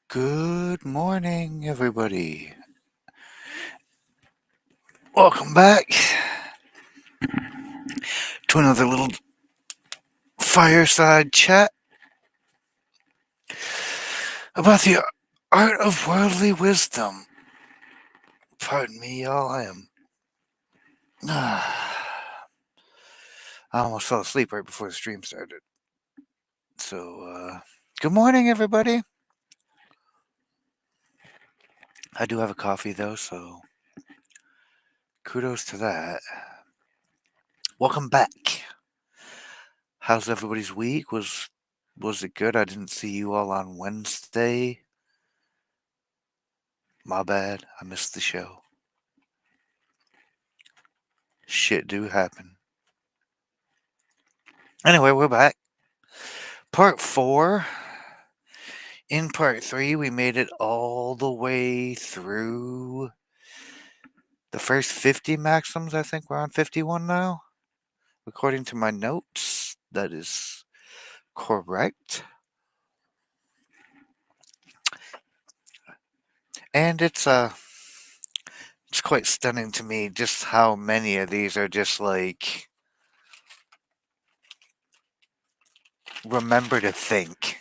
Good morning, everybody. Welcome back to another little fireside chat about the art of worldly wisdom. Pardon me, y'all. I almost fell asleep right before the stream started. So, good morning, everybody. I do have a coffee, though, so kudos to that. Welcome back. How's everybody's week? Was it good? I didn't see you all on Wednesday. My bad. I missed the show. Shit do happen. Anyway, we're back. Part 4. In part 3, we made it all the way through the first 50 maxims. I think we're on 51 now. According to my notes, that is correct. And it's quite stunning to me just how many of these are just like remember to think.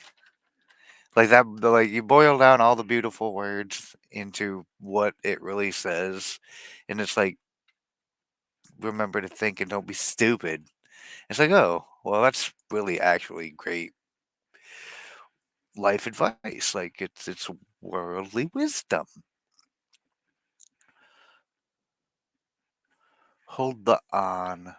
Like that, like you boil down all the beautiful words into what it really says, and it's like remember to think and don't be stupid. It's like, oh, well, that's really actually great life advice. Like it's worldly wisdom. Hold the on.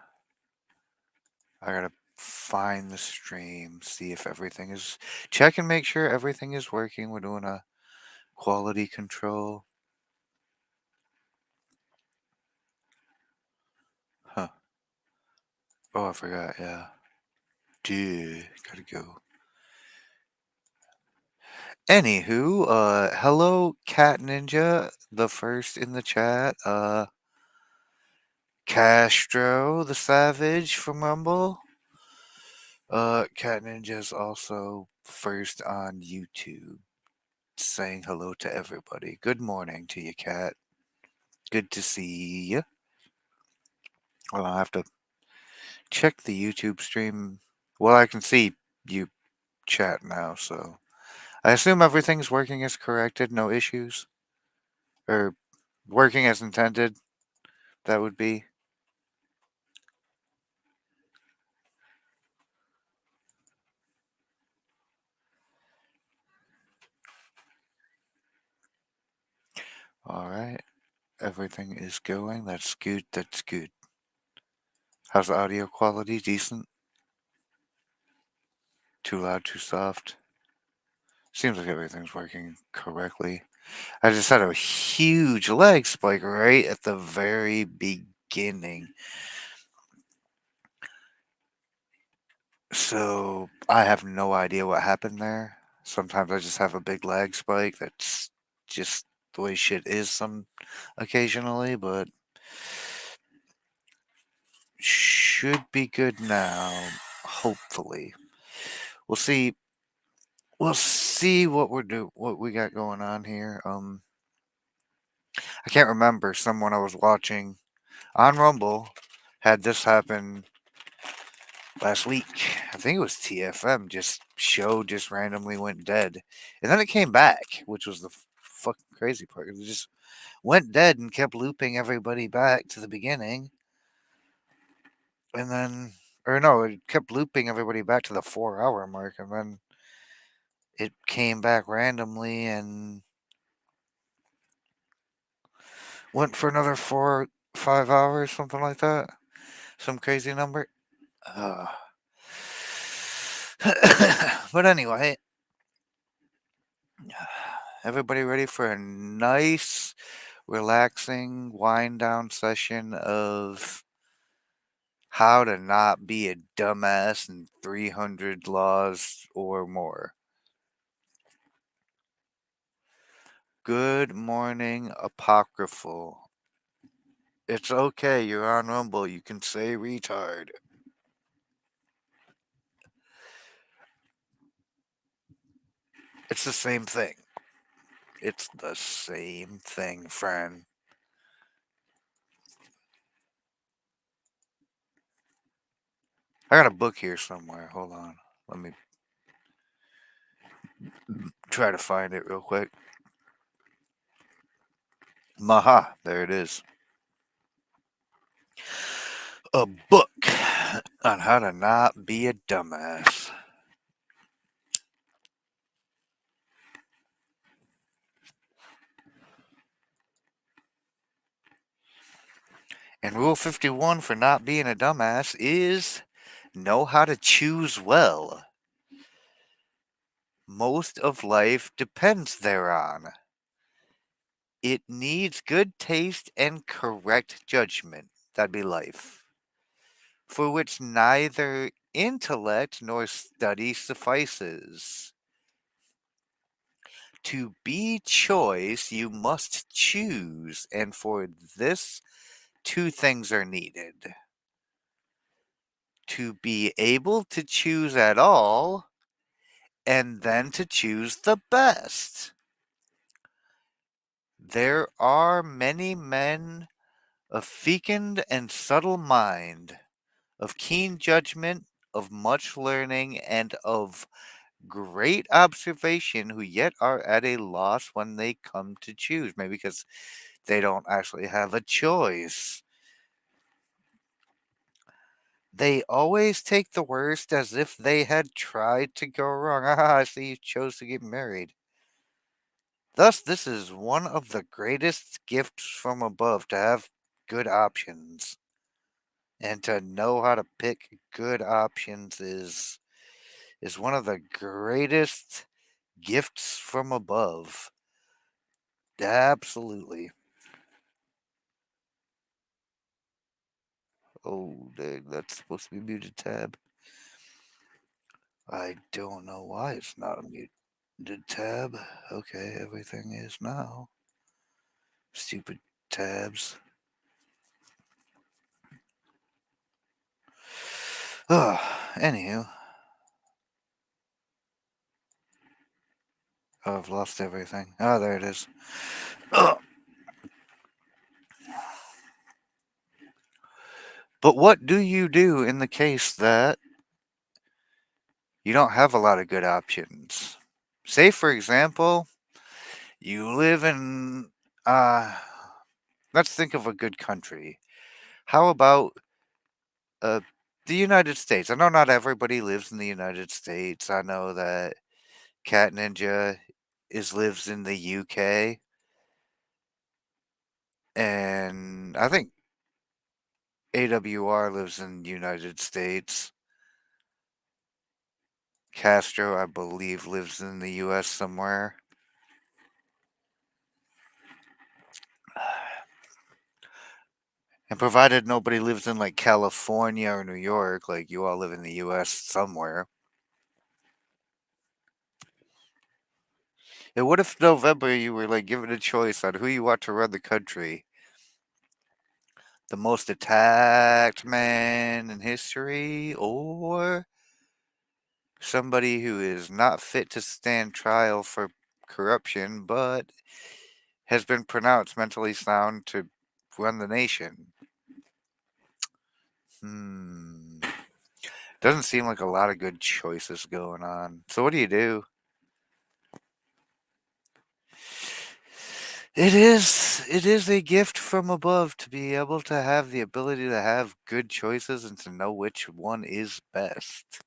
I gotta find the stream, see if everything is check and make sure everything is working. We're doing a quality control. Huh. Oh, I forgot, yeah. Dude, gotta go. Anywho, hello Cat Ninja, the first in the chat. Castro the Savage from Rumble. Cat Ninja's also first on YouTube. Saying hello to everybody. Good morning to you, Cat. Good to see you. Well, I'll have to check the YouTube stream. Well, I can see you chat now, so I assume everything's working as corrected, no issues? Or working as intended, that would be. Alright. Everything is going. That's good. That's good. How's the audio quality? Decent? Too loud, too soft? Seems like everything's working correctly. I just had a huge leg spike right at the very beginning. So I have no idea what happened there. Sometimes I just have a big lag spike. That's just the way shit is some occasionally, but should be good now. Hopefully. We'll see. We'll see what what we got going on here. I can't remember. Someone I was watching on Rumble had this happen last week. I think it was TFM. Just randomly went dead, and then it came back, which was the fucking crazy part. It just went dead and kept looping everybody back to the beginning, and then, or no, it kept looping everybody back to the 4-hour mark, and then it came back randomly and went for another 5 hours, something like that. Some crazy number. Uh, but anyway, everybody ready for a nice, relaxing wind down session of how to not be a dumbass in 300 laws or more. Good morning, Apocryphal. It's okay, you're on Rumble. You can say retard. It's the same thing. It's the same thing, friend. I got a book here somewhere. Hold on. Let me try to find it real quick. Maha, there it is. A book on how to not be a dumbass. And Rule 51 for not being a dumbass is know how to choose well. Most of life depends thereon. It needs good taste and correct judgment. That'd be life. For which neither intellect nor study suffices. To be choice, you must choose, and for this, two things are needed. To be able to choose at all, and then to choose the best. There are many men of fecund and subtle mind, of keen judgment, of much learning, and of great observation who yet are at a loss when they come to choose. Maybe because they don't actually have a choice. They always take the worst as if they had tried to go wrong. Ah, I see you chose to get married. Thus, this is one of the greatest gifts from above to have good options. And to know how to pick good options is one of the greatest gifts from above. Absolutely. Oh, dang, that's supposed to be muted tab. I don't know why it's not a muted tab. Okay, everything is now. Stupid tabs. Oh, anywho. Oh, I've lost everything. Oh, there it is. Ugh. But what do you do in the case that you don't have a lot of good options? Say, for example, you live in, uh, let's think of a good country. How about uh, the United States? I know not everybody lives in the United States. I know that Cat Ninja lives in the UK, and I think AWR lives in the United States. Castro, I believe, lives in the US somewhere. And provided nobody lives in like California or New York, like you all live in the US somewhere. And what if November you were like given a choice on who you want to run the country? The most attacked man in history, or somebody who is not fit to stand trial for corruption but has been pronounced mentally sound to run the nation? Hmm. Doesn't seem like a lot of good choices going on. So what do you do? It is a gift from above to be able to have the ability to have good choices and to know which one is best.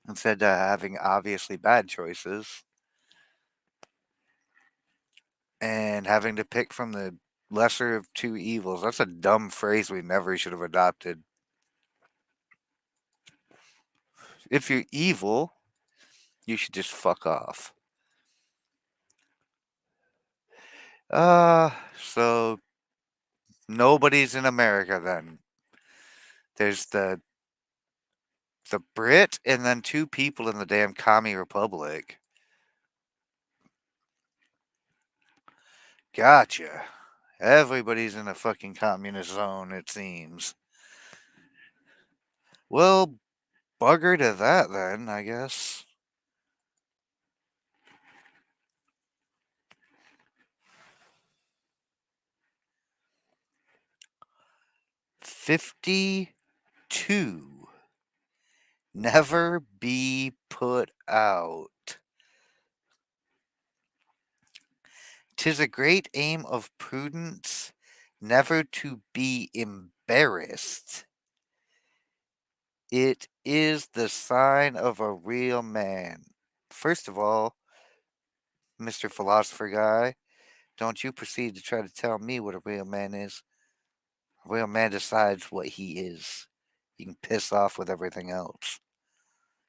instead of having obviously bad choices and having to pick from the lesser of two evils. That's a dumb phrase we never should have adopted. If you're evil, you should just fuck off. So nobody's in America then. There's the Brit and then two people in the damn commie republic. Gotcha. Everybody's in a fucking communist zone, it seems. Well, bugger to that then, I guess. 52. Never be put out. 'Tis a great aim of prudence never to be embarrassed. It is the sign of a real man. First of all, Mr. Philosopher Guy, don't you proceed to try to tell me what a real man is. A real man decides what he is. He can piss off with everything else.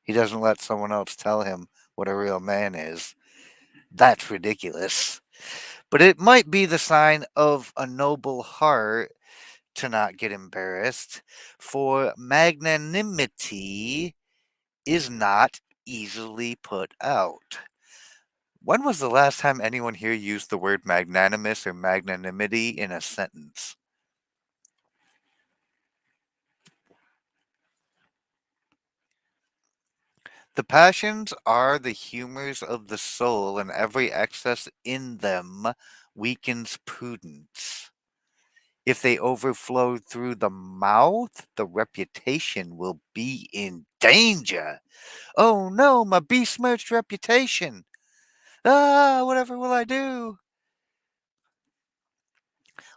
He doesn't let someone else tell him what a real man is. That's ridiculous. But it might be the sign of a noble heart to not get embarrassed, for magnanimity is not easily put out. When was the last time anyone here used the word magnanimous or magnanimity in a sentence? The passions are the humors of the soul, and every excess in them weakens prudence. If they overflow through the mouth, the reputation will be in danger. Oh no, my besmirched reputation. Ah, whatever will I do?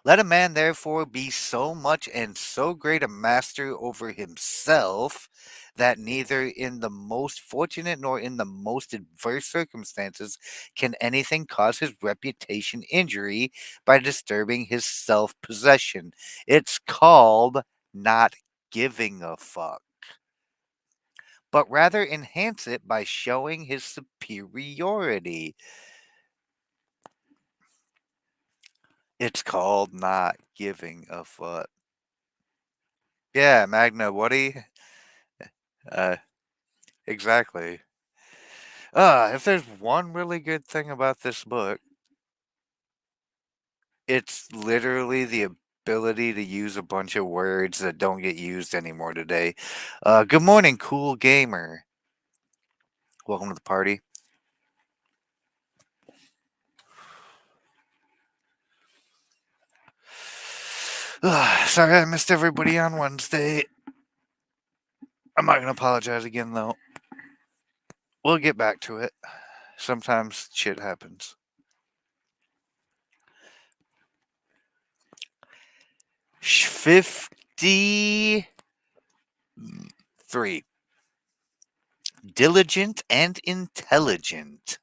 Let a man therefore be so much and so great a master over himself that neither in the most fortunate nor in the most adverse circumstances can anything cause his reputation injury by disturbing his self possession. It's called not giving a fuck, but rather enhance it by showing his superiority. It's called not giving a fuck. Yeah, Magna Woody. Uh, exactly. If there's one really good thing about this book, it's literally the ability to use a bunch of words that don't get used anymore today. Good morning, cool gamer. Welcome to the party. Sorry I missed everybody on Wednesday. I'm not going to apologize again, though. We'll get back to it. Sometimes shit happens. 53. Diligent and intelligent.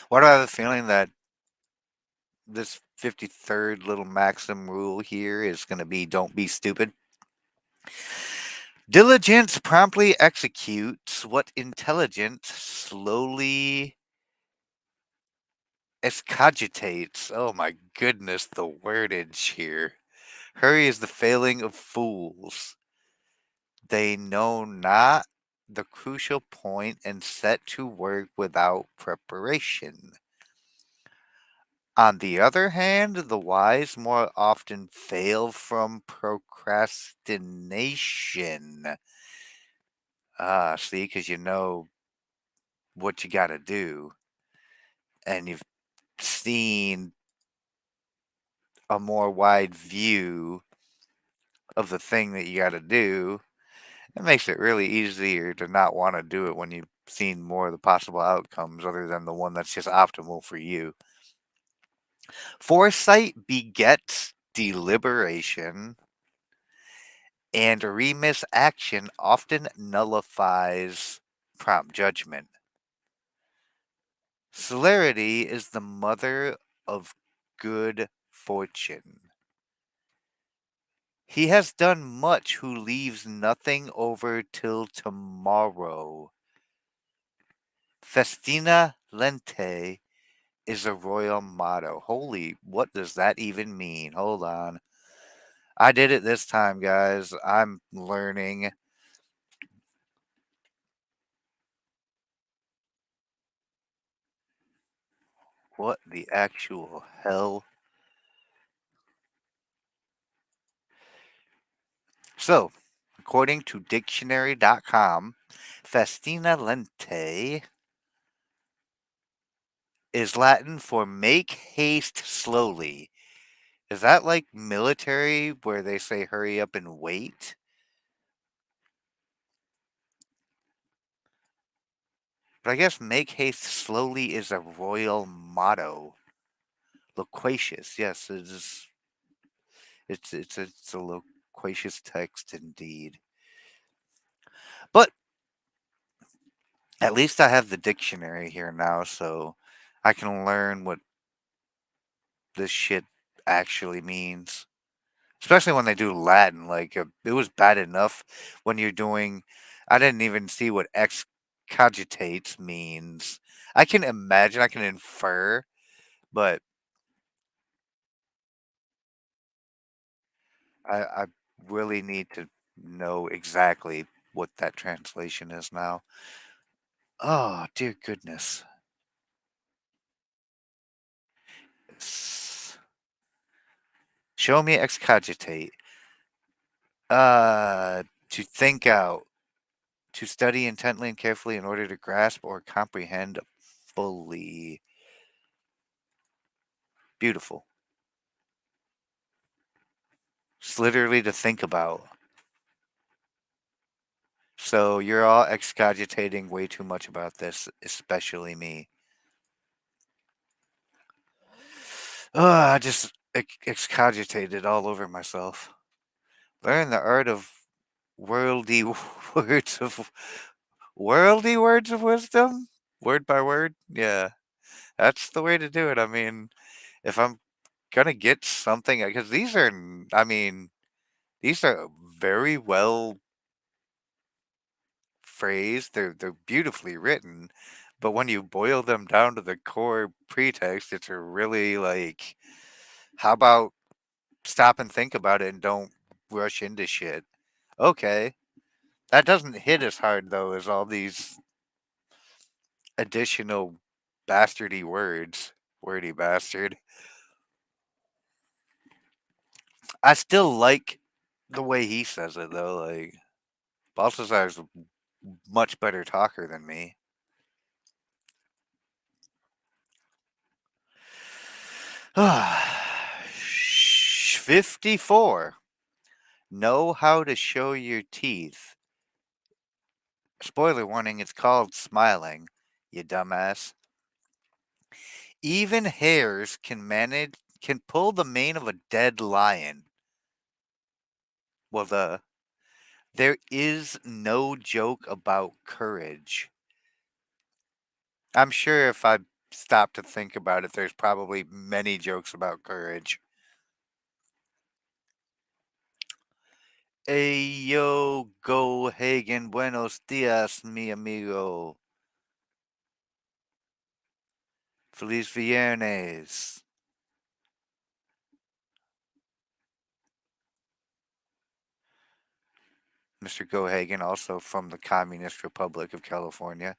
What do I have a feeling that this 53rd little maxim rule here is going to be don't be stupid? Diligence promptly executes what intelligence slowly excogitates. Oh my goodness, the wordage here. Hurry is the failing of fools. They know not the crucial point and set to work without preparation. On the other hand, the wise more often fail from procrastination. See, because you know what you got to do, and you've seen a more wide view of the thing that you got to do. It makes it really easier to not want to do it when you've seen more of the possible outcomes other than the one that's just optimal for you. Foresight begets deliberation, and remiss action often nullifies prompt judgment. Celerity is the mother of good fortune. He has done much who leaves nothing over till tomorrow. Festina lente is a royal motto. Holy, what does that even mean? Hold on. I did it this time, guys. I'm learning. What the actual hell? So, according to dictionary.com, festina lente is Latin for make haste slowly. Is that like military where they say hurry up and wait? But I guess make haste slowly is a royal motto. Loquacious, yes, it's a loquacious text indeed. But at least I have the dictionary here now, so I can learn what this shit actually means. Especially when they do Latin, like it was bad enough when you're doing. I didn't even see what excogitates means. I can imagine, I can infer, but I really need to know exactly what that translation is now. Oh, dear goodness. Show me excogitate. To think out, to study intently and carefully in order to grasp or comprehend fully. Beautiful. It's literally to think about. So you're all excogitating way too much about this, especially me. I just excogitated all over myself. Learn the art of worldly words of worldly words of wisdom, word by word. Yeah, that's the way to do it. I mean, if I'm gonna get something, because these are, I mean, these are very well phrased. They're beautifully written, but when you boil them down to the core pretext, it's a really like, how about stop and think about it and don't rush into shit. Okay, that doesn't hit as hard though as all these additional bastardy words. Wordy bastard. I still like the way he says it though. Like Balthasar's a much better talker than me. 54. Know how to show your teeth. Spoiler warning, it's called smiling, you dumbass. Even hares can pull the mane of a dead lion. Well, there is no joke about courage. I'm sure if I stop to think about it, there's probably many jokes about courage. Ayo, go Hagen, buenos dias, mi amigo. Feliz Viernes. Mr. Gohagan, also from the Communist Republic of California.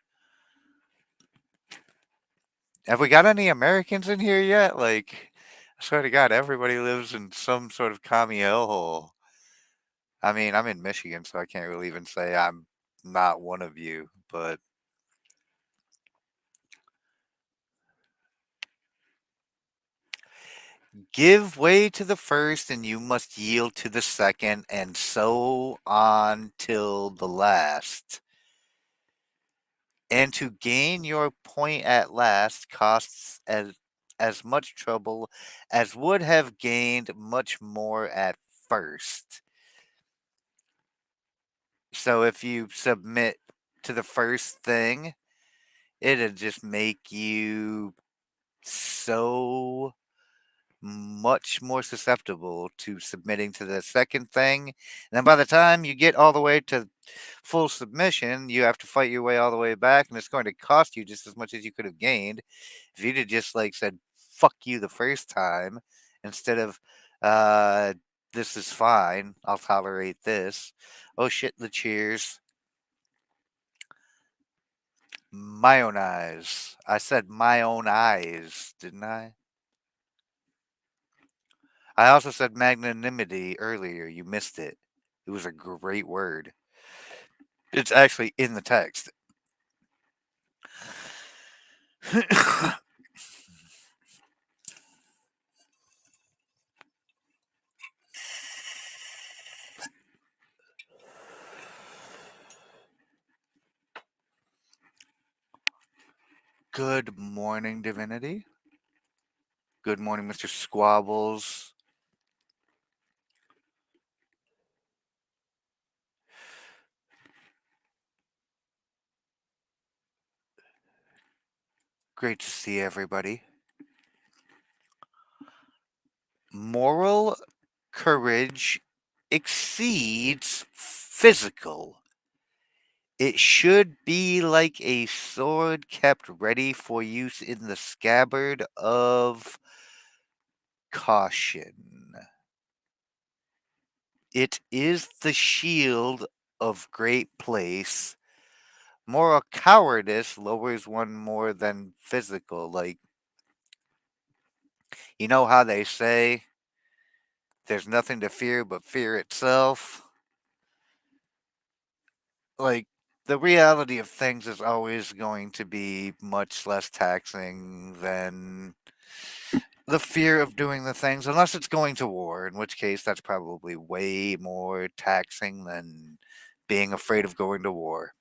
Have we got any Americans in here yet? Like, I swear to God, everybody lives in some sort of commie hellhole. I mean, I'm in Michigan, so I can't really even say I'm not one of you, but give way to the first and you must yield to the second, and so on till the last. And to gain your point at last costs as much trouble as would have gained much more at first. So if you submit to the first thing, it'll just make you so much more susceptible to submitting to the second thing. And then by the time you get all the way to full submission, you have to fight your way all the way back, and it's going to cost you just as much as you could have gained if you'd have just like said "fuck you" the first time instead of uh, "this is fine, I'll tolerate this." Oh shit! The cheers. My own eyes. I said my own eyes, didn't I? I also said magnanimity earlier. You missed it. It was a great word. It's actually in the text. Good morning, Divinity. Good morning, Mr. Squabbles. Great to see everybody. Moral courage exceeds physical. It should be like a sword kept ready for use in the scabbard of caution. It is the shield of great place. Moral cowardice lowers one more than physical. Like, you know how they say there's nothing to fear but fear itself? Like, the reality of things is always going to be much less taxing than the fear of doing the things, unless it's going to war, in which case that's probably way more taxing than being afraid of going to war.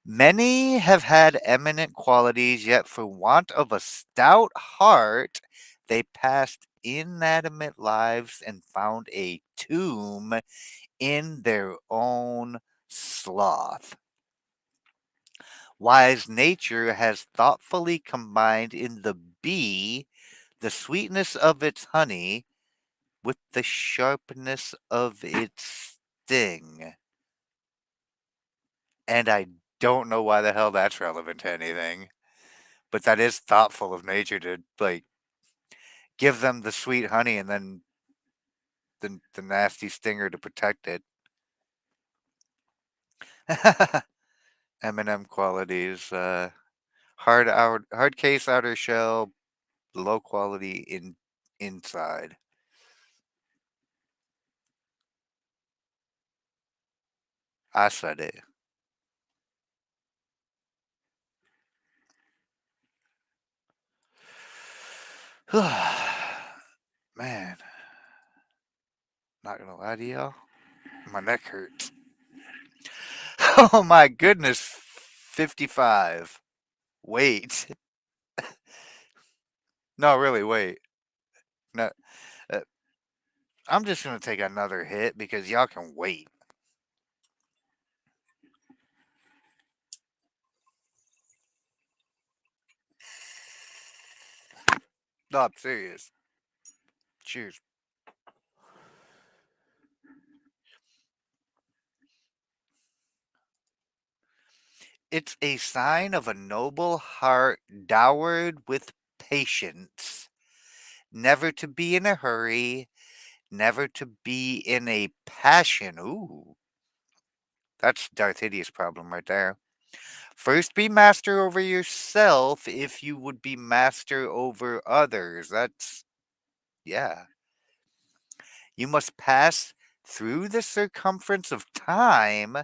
Many have had eminent qualities, yet for want of a stout heart, they passed inanimate lives and found a tomb in their own sloth. Wise nature has thoughtfully combined in the bee the sweetness of its honey with the sharpness of its sting. And I don't know why the hell that's relevant to anything. But that is thoughtful of nature to like give them the sweet honey and then the nasty stinger to protect it. M&M qualities, hard case outer shell, low quality inside. I said it. Man, not gonna lie to y'all, my neck hurts. Oh my goodness, 55. Wait. No, really, wait. No, uh, I'm just gonna take another hit because y'all can wait. No, I'm serious. Cheers. It's a sign of a noble heart dowered with patience, never to be in a hurry, never to be in a passion. Ooh, that's DarthHideous' problem right there. First be master over yourself if you would be master over others. Yeah. You must pass through the circumference of time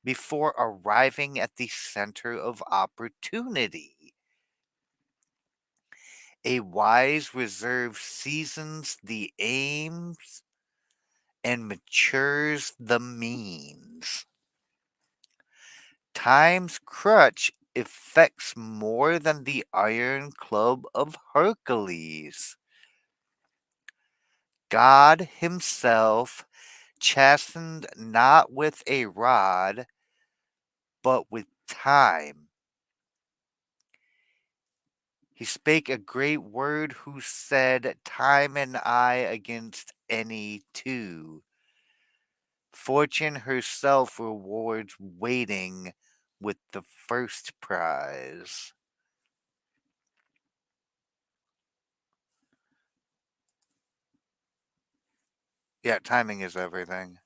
before arriving at the center of opportunity. A wise reserve seasons the aims and matures the means. Time's crutch effects more than the iron club of Hercules. God himself chastened not with a rod, but with time. He spake a great word who said, Time and I against any two. Fortune herself rewards waiting with the first prize. Yeah, timing is everything.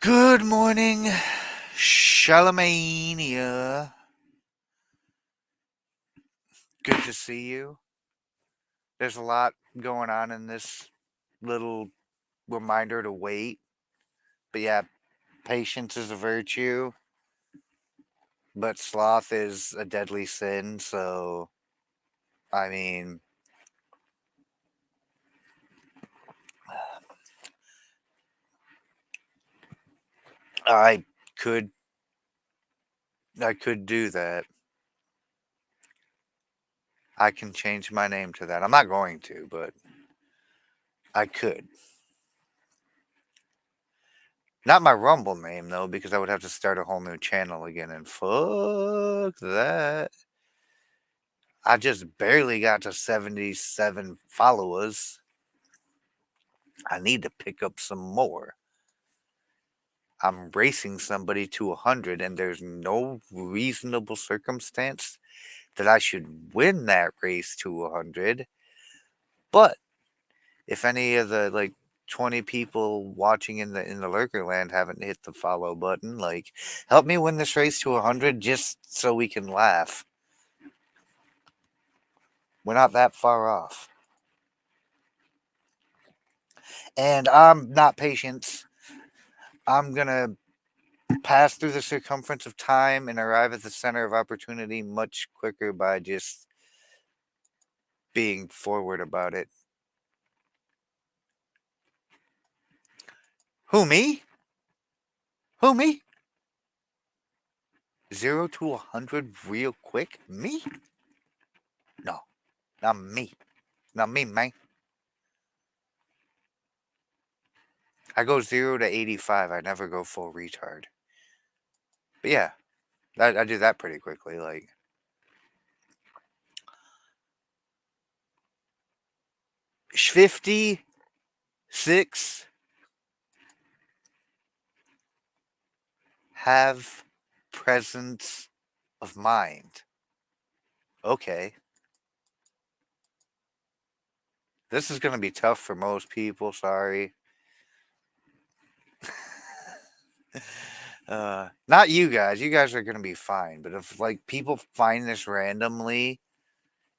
Good morning, Charlemagne. Good to see you. There's a lot going on in this little reminder to wait. But yeah, patience is a virtue, but sloth is a deadly sin. So, I mean, I could I could do that. I can change my name to that. I'm not going to, but I could. Not my Rumble name though, because I would have to start a whole new channel again, and fuck that. I just barely got to 77 followers. I need to pick up some more. I'm racing somebody to 100, and there's no reasonable circumstance that I should win that race to 100. But if any of the 20 people watching in the lurker land haven't hit the follow button, help me win this race to 100 just so we can laugh. We're not that far off. And I'm not patient. I'm gonna pass through the circumference of time and arrive at the center of opportunity much quicker by just being forward about it. Who, me? Who, me? 0 to 100 real quick? Me? No, not me. Not me, man. I go 0 to 85. I never go full retard. But yeah, I do that pretty quickly. 56 have presence of mind. Okay. This is going to be tough for most people. Sorry. Not you guys. You guys are going to be fine. But if people find this randomly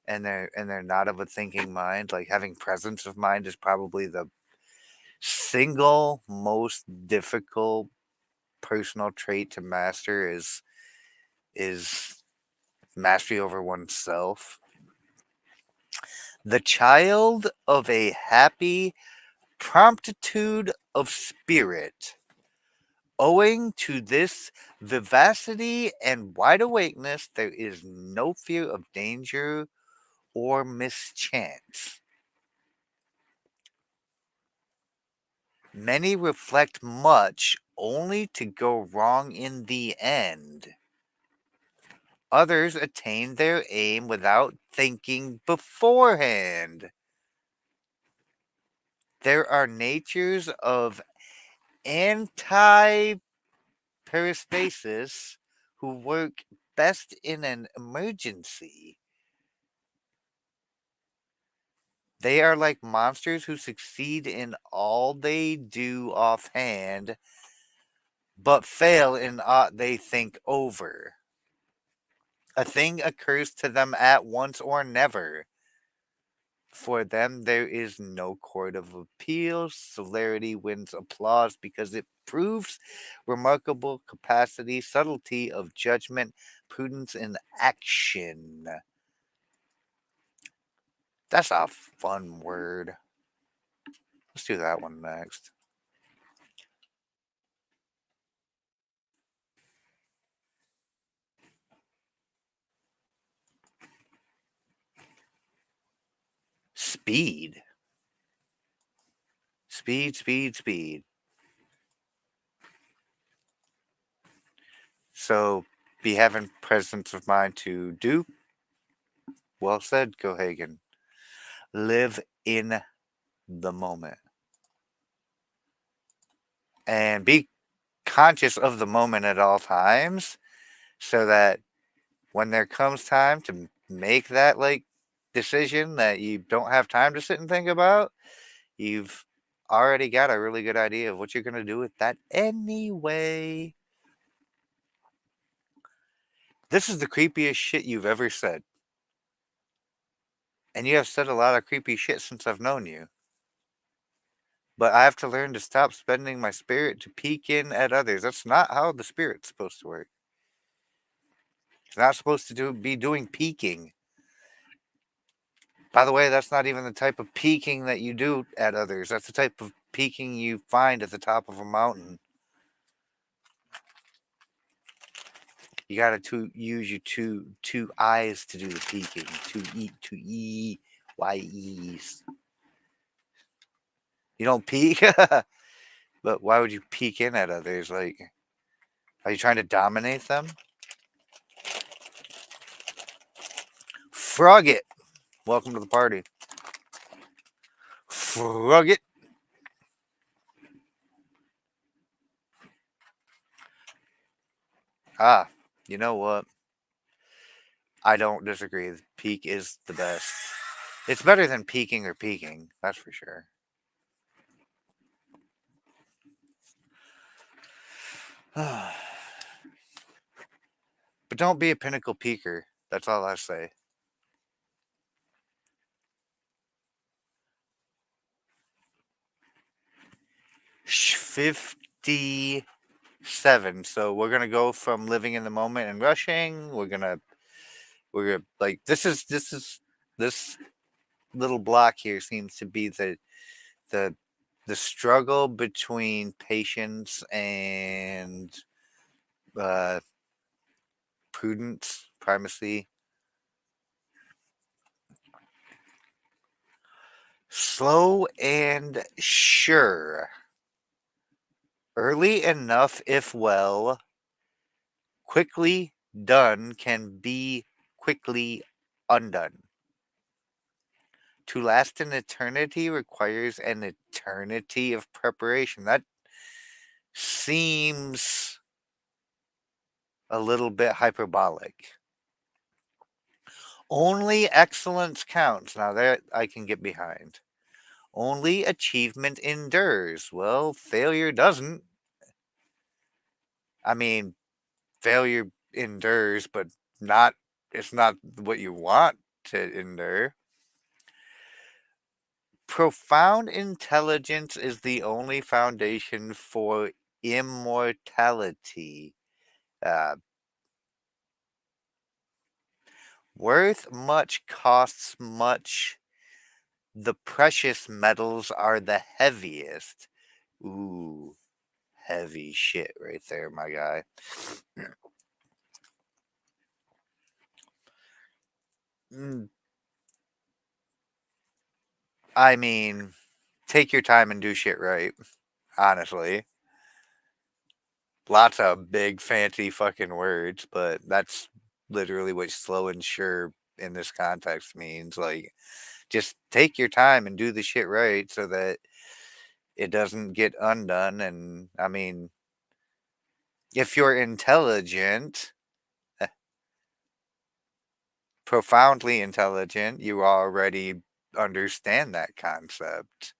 and they're not of a thinking mind, having presence of mind is probably the single most difficult personal trait to master is mastery over oneself. The child of a happy promptitude of spirit. Owing to this vivacity and wide awakeness, there is no fear of danger or mischance. Many reflect much only to go wrong in the end. Others attain their aim without thinking beforehand. There are natures of anti peristasis who work best in an emergency. They are like monsters who succeed in all they do offhand, but fail in aught they think over. A thing occurs to them at once or never. For them, there is no court of appeal. Celerity wins applause because it proves remarkable capacity, subtlety of judgment, prudence in action. That's a fun word. Let's do that one next. speed. Speed, speed, speed. So be having presence of mind to do. Well said, Cohagen. Live in the moment. And be conscious of the moment at all times so that when there comes time to make that decision that you don't have time to sit and think about, you've already got a really good idea of what you're going to do with that anyway. This is the creepiest shit you've ever said. And you have said a lot of creepy shit since I've known you. But I have to learn to stop spending my spirit to peek in at others. That's not how the spirit's supposed to work. It's not supposed to be doing peeking. By the way, that's not even the type of peeking that you do at others. That's the type of peeking you find at the top of a mountain. You gotta use your two eyes to do the peeking. Two Y's. You don't peek, but why would you peek in at others? Like, are you trying to dominate them? Frog it. Welcome to the party. Frog it. Ah, you know what? I don't disagree. Peek is the best. It's better than peeking or peeking, that's for sure. But don't be a pinnacle peeker. That's all I say. Shh, 57. So we're gonna go from living in the moment and rushing. We're gonna like this little block here seems to be the struggle between patience and prudence, primacy. Slow and sure. Early enough, if well. Quickly done can be quickly undone. To last an eternity requires an eternity of preparation. That seems a little bit hyperbolic. Only excellence counts. Now, that I can get behind. Only achievement endures. Well, failure doesn't. I mean, failure endures, but it's not what you want to endure. Profound intelligence is the only foundation for immortality. Worth much costs much. The precious metals are the heaviest. Ooh, heavy shit right there, my guy. I mean, take your time and do shit right, honestly. Lots of big, fancy fucking words, but that's literally what slow and sure in this context means. Like, just take your time and do the shit right so that it doesn't get undone. And I mean, if you're intelligent, profoundly intelligent, you already understand that concept.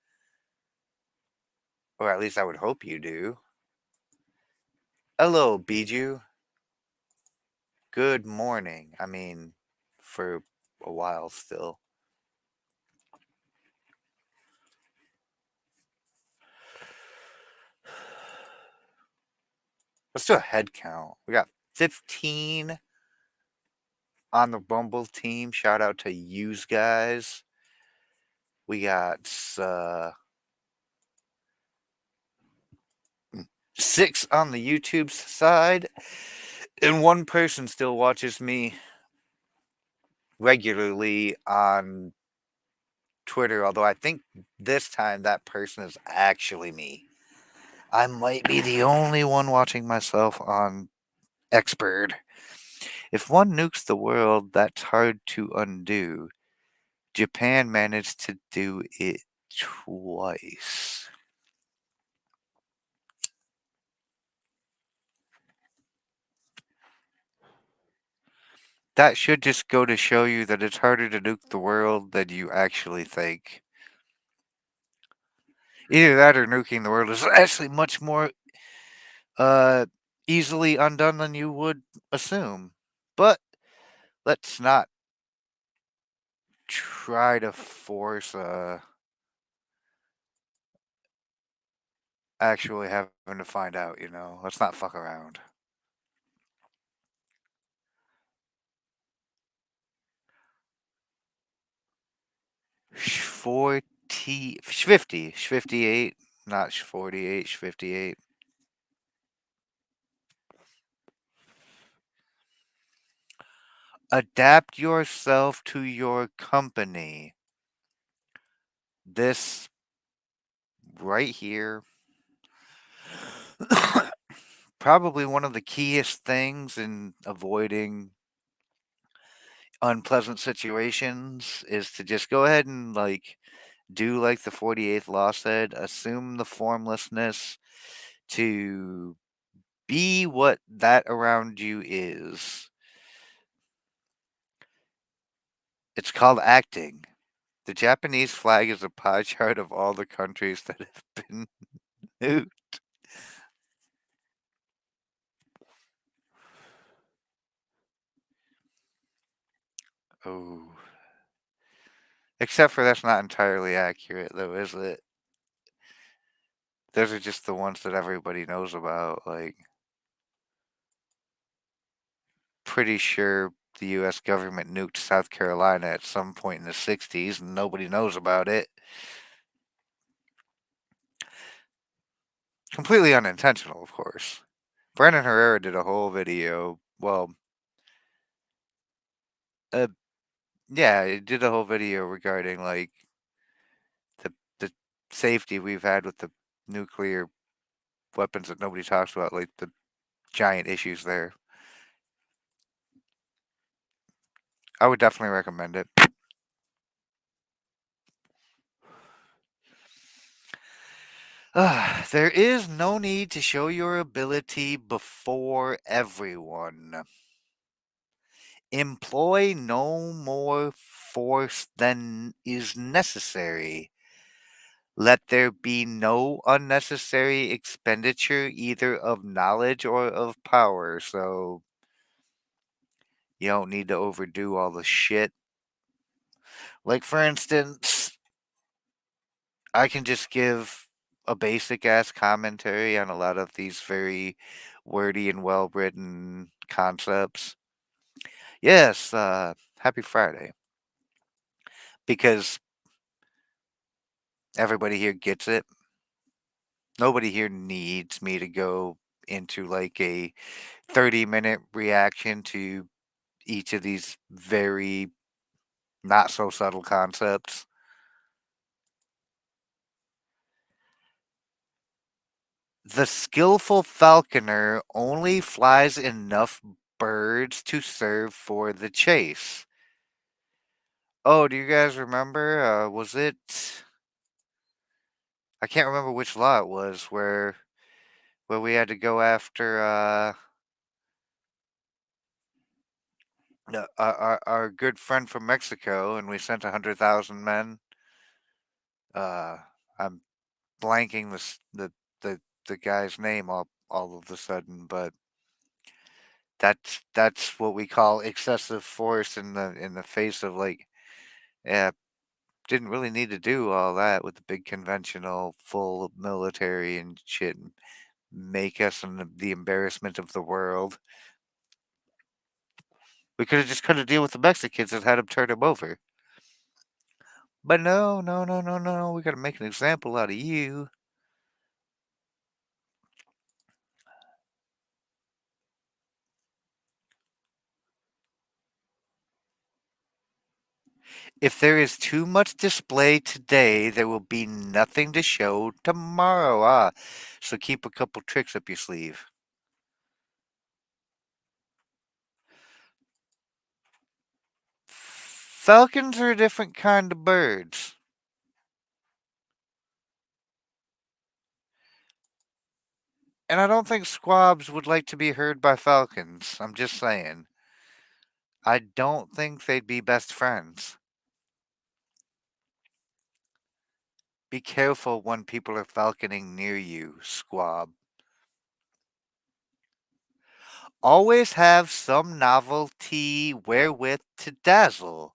Or at least I would hope you do. Hello, Bijou. Good morning. I mean, for a while still. Let's do a head count. We got 15 on the Rumble team. Shout out to yous guys. We got 6 on the YouTube side. And one person still watches me regularly on Twitter, although I think this time that person is actually me. I might be the only one watching myself on Xbird. If one nukes the world, that's hard to undo. Japan managed to do it twice. That should just go to show you that it's harder to nuke the world than you actually think. Either that or nuking the world is actually much more uh, easily undone than you would assume. But let's not try to force actually having to find out, you know? Let's not fuck around. 40, 50, 58, not 48, 58. Adapt yourself to your company. This right here, probably one of the keyest things in avoiding unpleasant situations is to just go ahead and do like the 48th law said, assume the formlessness to be what that around you is. It's called acting. The Japanese flag is a pie chart of all the countries that have been nuked. Oh. Except for that's not entirely accurate, though, is it? Those are just the ones that everybody knows about. Like, pretty sure the U.S. government nuked South Carolina at some point in the 60s, and nobody knows about it. Completely unintentional, of course. Brandon Herrera did a whole video. Well, uh, yeah, he did a whole video regarding the safety we've had with the nuclear weapons that nobody talks about, like the giant issues there. I would definitely recommend it. There is no need to show your ability before everyone. Employ no more force than is necessary. Let there be no unnecessary expenditure either of knowledge or of power. So you don't need to overdo all the shit. Like, for instance, I can just give a basic ass commentary on a lot of these very wordy and well written concepts. Yes, happy Friday. Because everybody here gets it. Nobody here needs me to go into like a 30-minute reaction to each of these very not so subtle concepts. The skillful falconer only flies enough birds to serve for the chase. Oh, do you guys remember? Was it? I can't remember which law it was where we had to go after our good friend from Mexico, and we sent 100,000 men. Uh, I'm blanking the the guy's name all of a sudden, but that's what we call excessive force in the face of like, yeah, didn't really need to do all that with the big conventional full military and shit and make us the embarrassment of the world. We could have just cut a deal with the Mexicans and had them turn him over. But no, no, no, no, no. We got to make an example out of you. If there is too much display today, there will be nothing to show tomorrow. So keep a couple tricks up your sleeve. Falcons are a different kind of birds. And I don't think squabs would like to be heard by falcons. I'm just saying. I don't think they'd be best friends. Be careful when people are falconing near you, squab. Always have some novelty wherewith to dazzle.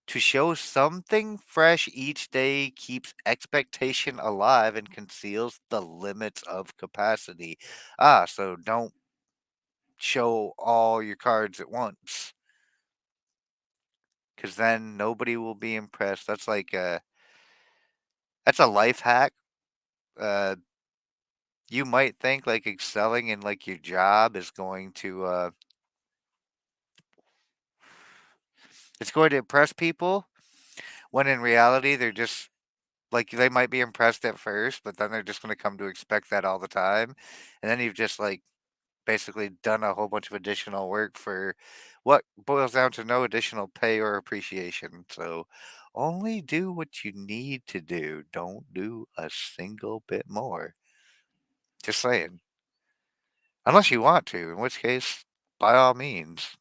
To show something fresh each day keeps expectation alive and conceals the limits of capacity. So don't show all your cards at once, because then nobody will be impressed. That's a life hack. Uh, you might think like excelling in like your job is going to it's going to impress people, when in reality they're just like they might be impressed at first, but then they're just going to come to expect that all the time, and then you've just like basically done a whole bunch of additional work for what boils down to no additional pay or appreciation. So only do what you need to do. Don't do a single bit more. Just saying. Unless you want to, in which case, by all means.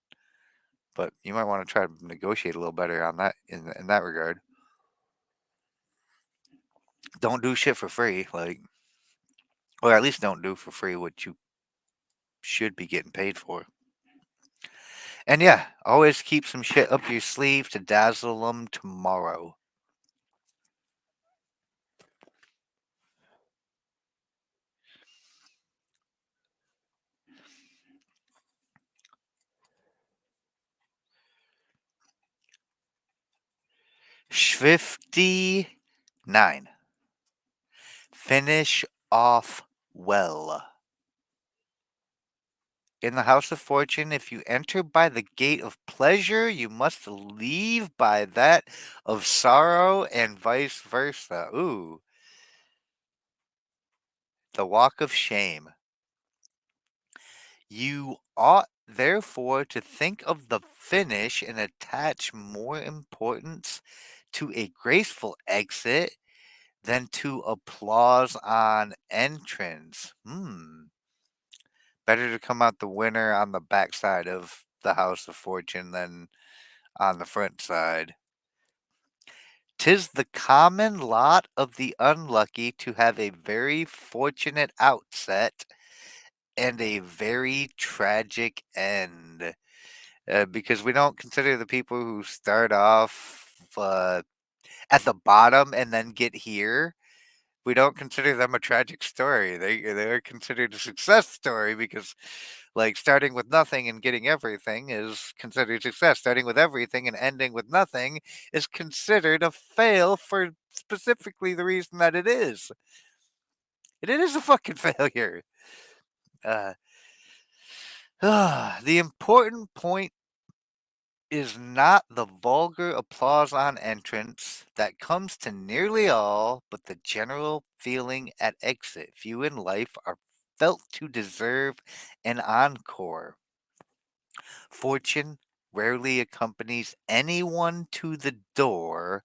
But you might want to try to negotiate a little better on that in that regard. Don't do shit for free, like, or at least don't do for free what you should be getting paid for. And yeah, always keep some shit up your sleeve to dazzle them tomorrow. Swifty 9. Finish off well. In the House of Fortune, if you enter by the gate of pleasure, you must leave by that of sorrow and vice versa. Ooh, the walk of shame. You ought therefore to think of the finish and attach more importance to a graceful exit than to applause on entrance. Better to come out the winner on the backside of the House of Fortune than on the front side. 'Tis the common lot of the unlucky to have a very fortunate outset and a very tragic end. Because we don't consider the people who start off at the bottom and then get here. We don't consider them a tragic story. They're considered a success story because, like, starting with nothing and getting everything is considered success. Starting with everything and ending with nothing is considered a fail for specifically the reason that it is. And it is a fucking failure. Uh, the important point is not the vulgar applause on entrance that comes to nearly all, but the general feeling at exit. Few in life are felt to deserve an encore. Fortune rarely accompanies anyone to the door.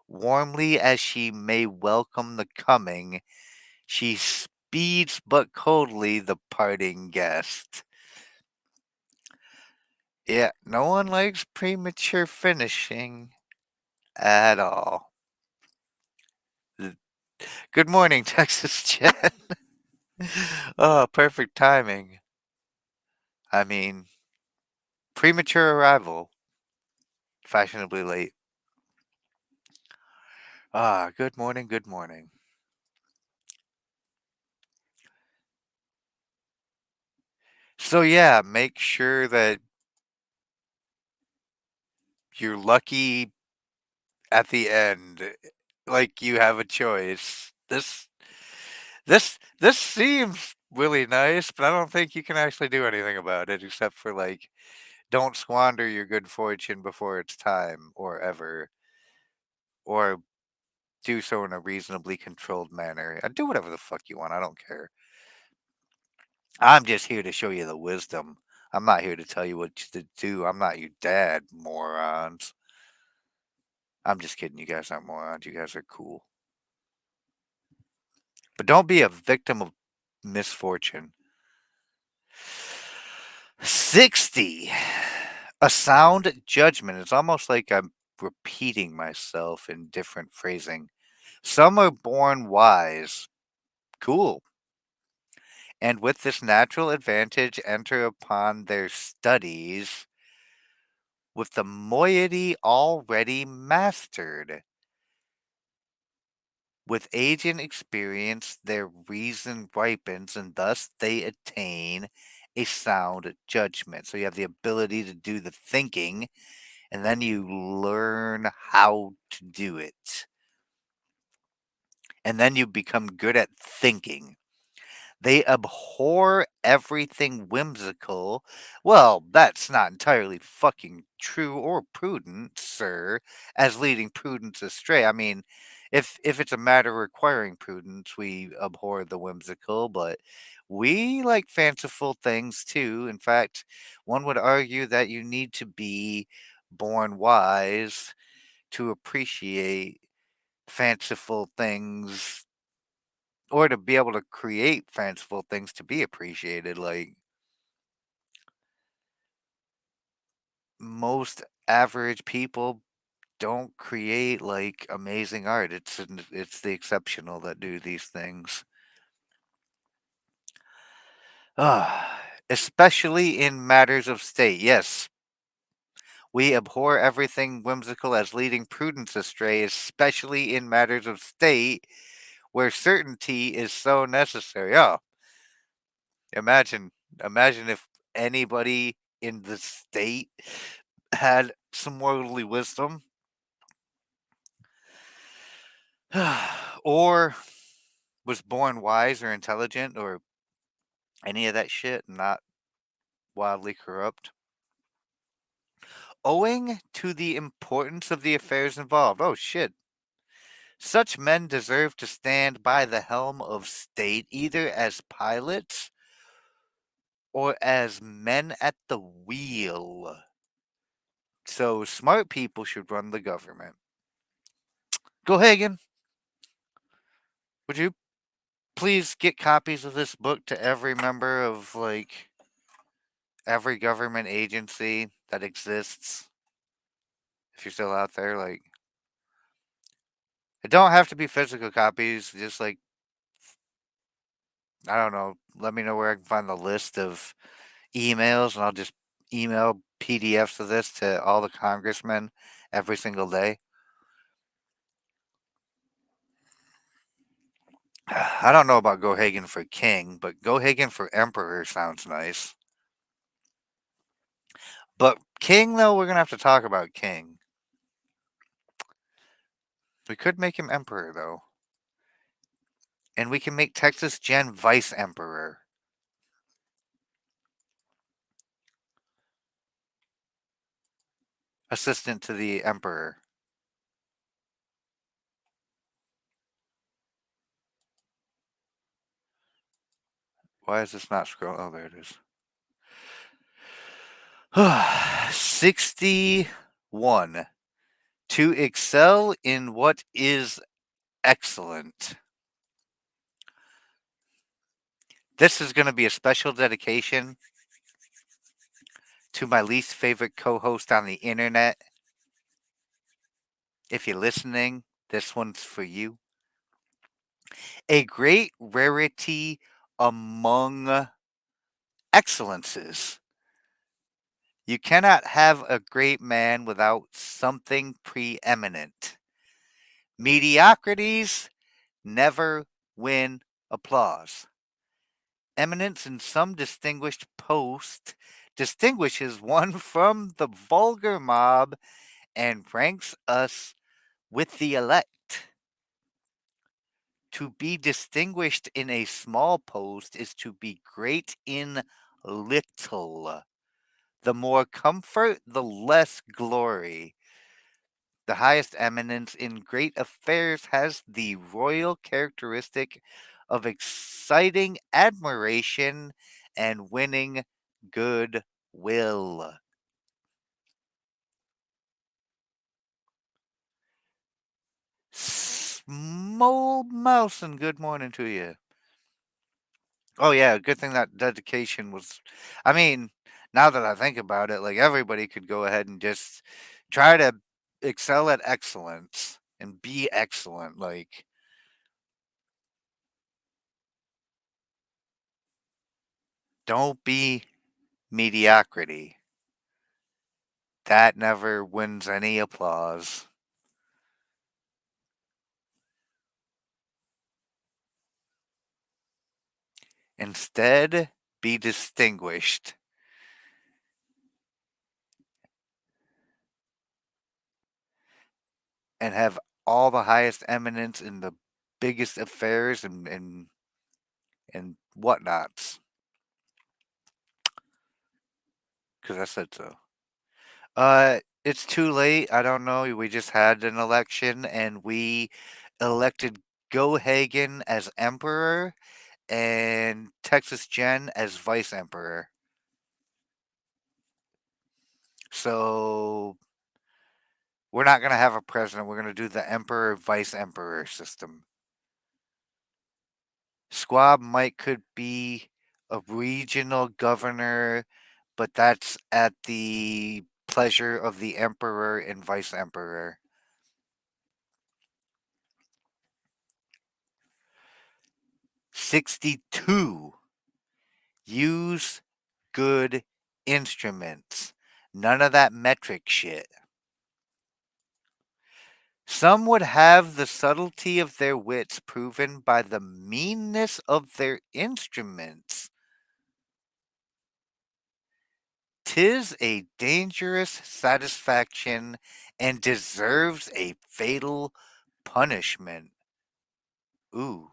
Warmly as she may welcome the coming, she speeds but coldly the parting guest. Yeah, no one likes premature finishing at all. Good morning, Texas Jen. Oh, perfect timing. I mean, premature arrival, fashionably late. Good morning, good morning. So, yeah, make sure that you're lucky at the end. Like you have a choice. This seems really nice, but I don't think you can actually do anything about it except for like Don't squander your good fortune before it's time, or ever, or do so in a reasonably controlled manner. Do whatever the fuck you want. I don't care. I'm just here to show you the wisdom. I'm not here to tell you what to do. I'm not your dad, morons. I'm just kidding. You guys aren't morons. You guys are cool. But don't be a victim of misfortune. 60. A sound judgment. It's almost like I'm repeating myself in different phrasing. Some are born wise. Cool. And with this natural advantage enter upon their studies with the moiety already mastered. With age and experience, their reason ripens, and thus they attain a sound judgment. So you have the ability to do the thinking, and then you learn how to do it. And then you become good at thinking. They abhor everything whimsical. Well, that's not entirely fucking true or prudent, sir, as leading prudence astray. I mean, if it's a matter requiring prudence, we abhor the whimsical, but we like fanciful things too. In fact, one would argue that you need to be born wise to appreciate fanciful things or to be able to create fanciful things to be appreciated. Like most average people don't create like amazing art. It's the exceptional that do these things. Especially in matters of state. Yes, we abhor everything whimsical as leading prudence astray, especially in matters of state where certainty is so necessary. Oh, imagine imagine if anybody in the state had some worldly wisdom or was born wise or intelligent or any of that shit, not wildly corrupt. Owing to the importance of the affairs involved. Oh shit. Such men deserve to stand by the helm of state either as pilots or as men at the wheel. So smart people should run the government. Go Hagen, would you please get copies of this book to every member of like every government agency that exists? If you're still out there, like it don't have to be physical copies, just like I don't know, let me know where I can find the list of emails and I'll just email PDFs of this to all the congressmen every single day. I don't know about Gohagen for king, but Gohagen for emperor sounds nice. But king, though, we're gonna have to talk about king. We could make him emperor, though, and we can make Texas Gen vice emperor, assistant to the emperor. Why is this not scroll? Oh, there it is. 61. To excel in what is excellent. This is going to be a special dedication to my least favorite co host on the internet. If you're listening, this one's for you. A great rarity among excellences. You cannot have a great man without something preeminent. Mediocrities never win applause. Eminence in some distinguished post distinguishes one from the vulgar mob and ranks us with the elect. To be distinguished in a small post is to be great in little. The more comfort, the less glory. The highest eminence in great affairs has the royal characteristic of exciting admiration and winning good will. Small mouse and good morning to you. Oh yeah, good thing that dedication was. I mean, now that I think about it, like everybody could go ahead and just try to excel at excellence and be excellent. Like, don't be mediocrity. That never wins any applause. Instead, be distinguished and have all the highest eminence in the biggest affairs and whatnots. Because I said so. It's too late. I don't know. We just had an election and we elected Go Hagen as emperor and Texas Jen as vice emperor. So we're not going to have a president. We're going to do the emperor vice emperor system. Squab Mike could be a regional governor, but that's at the pleasure of the emperor and vice emperor. 62. Use good instruments. None of that metric shit. Some would have the subtlety of their wits proven by the meanness of their instruments. 'Tis a dangerous satisfaction and deserves a fatal punishment. Ooh.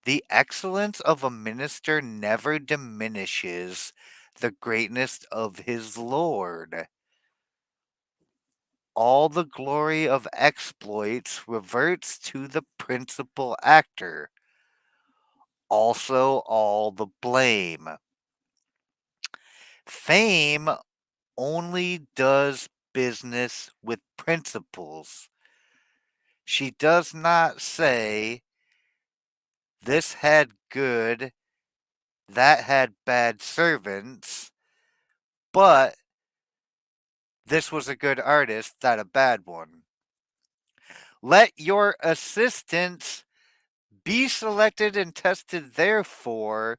The excellence of a minister never diminishes the greatness of his Lord. All the glory of exploits reverts to the principal actor, also all the blame. Fame only does business with principles. She does not say, this had good, that had bad servants, but this was a good artist, that a bad one. Let your assistants be selected and tested therefore,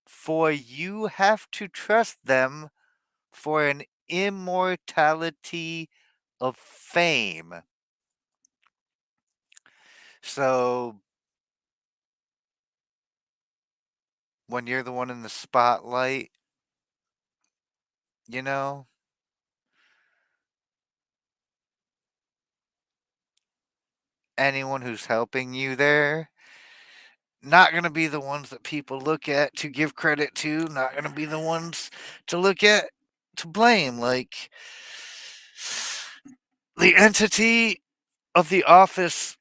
for you have to trust them for an immortality of fame. So, when you're the one in the spotlight, you know, anyone who's helping you there, not going to be the ones that people look at to give credit to, not going to be the ones to look at to blame. Like, the entity of the office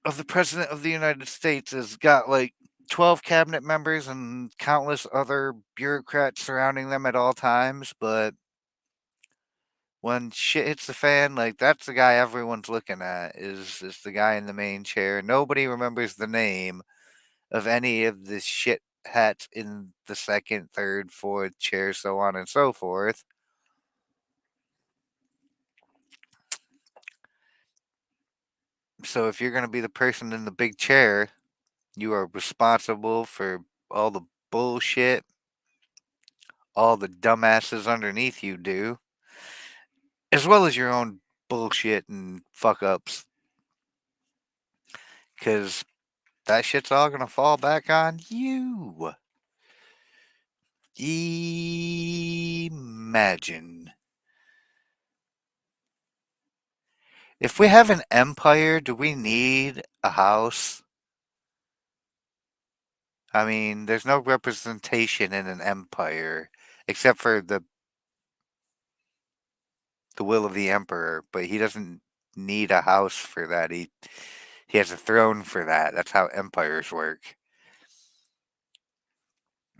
of the President of the United States has got like 12 cabinet members and countless other bureaucrats surrounding them at all times, but when shit hits the fan, like that's the guy everyone's looking at is the guy in the main chair. Nobody remembers the name of any of the shit hats in the second, third, fourth chair, so on and so forth. So if you're gonna be the person in the big chair, you are responsible for all the bullshit all the dumbasses underneath you do, as well as your own bullshit and fuck ups. Because that shit's all gonna fall back on you. Imagine. If we have an empire, do we need a house? I mean, there's no representation in an empire except for the the will of the emperor, but he doesn't need a house for that. He has a throne for that. That's how empires work.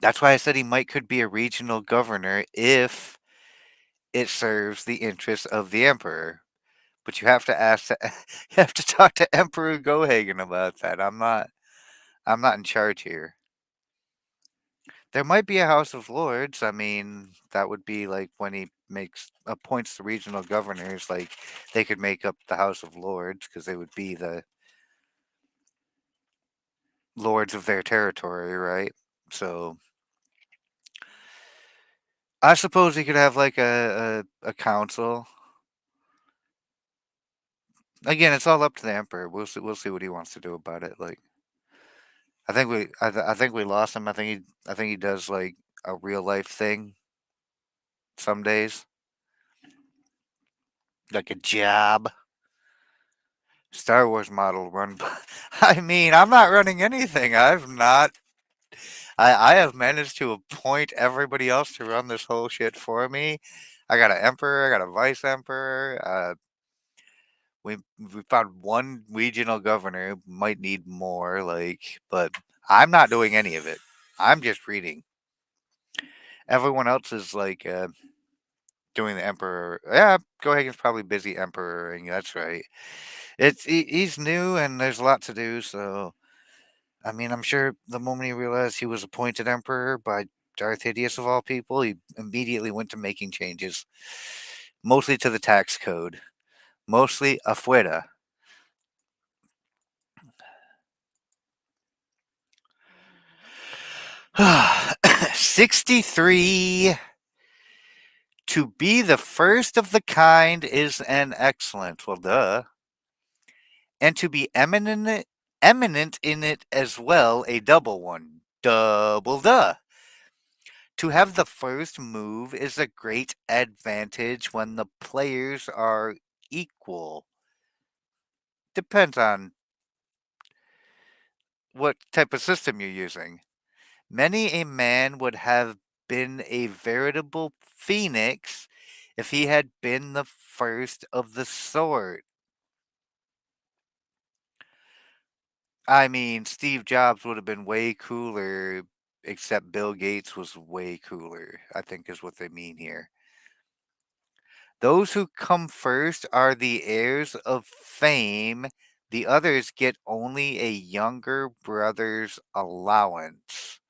That's why I said he might could be a regional governor if it serves the interests of the emperor. But you have to ask, you have to talk to Emperor Gohagen about that. I'm not in charge here. There might be a House of Lords. I mean, that would be like when he appoints the regional governors. Like they could make up the House of Lords because they would be the lords of their territory, right? So I suppose he could have like a council. Again, it's all up to the emperor. We'll see what he wants to do about it. Like I think we lost him. I think he does like a real life thing some days, like a job. Star Wars model run. I mean, I'm not running anything. I've not. I have managed to appoint everybody else to run this whole shit for me. I got an emperor. I got a vice emperor. We found one regional governor. Might need more. Like, but I'm not doing any of it. I'm just reading. Everyone else is like doing the emperor. Yeah, Gohagen's probably busy emperoring. That's right. He's new and there's a lot to do. So I mean, I'm sure the moment he realized he was appointed emperor by DarthHideous of all people, he immediately went to making changes, mostly to the tax code, mostly afuera. 63. To be the first of the kind is an excellent. Well, duh. And to be eminent in it as well, a double one. Double duh. To have the first move is a great advantage when the players are equal. Depends on what type of system you're using. Many a man would have been a veritable phoenix if he had been the first of the sort. I mean, Steve Jobs would have been way cooler, except Bill Gates was way cooler, I think is what they mean here. Those who come first are the heirs of fame. The others get only a younger brother's allowance.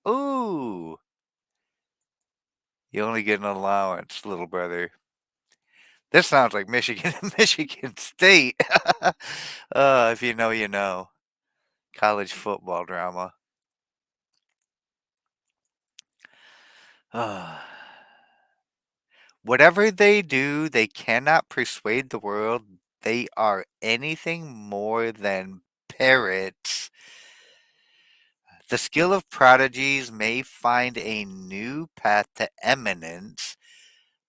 Ooh, you only get an allowance, little brother. This sounds like Michigan, Michigan State. If you know, you know. College football drama. Whatever they do, they cannot persuade the world they are anything more than parrots. The skill of prodigies may find a new path to eminence,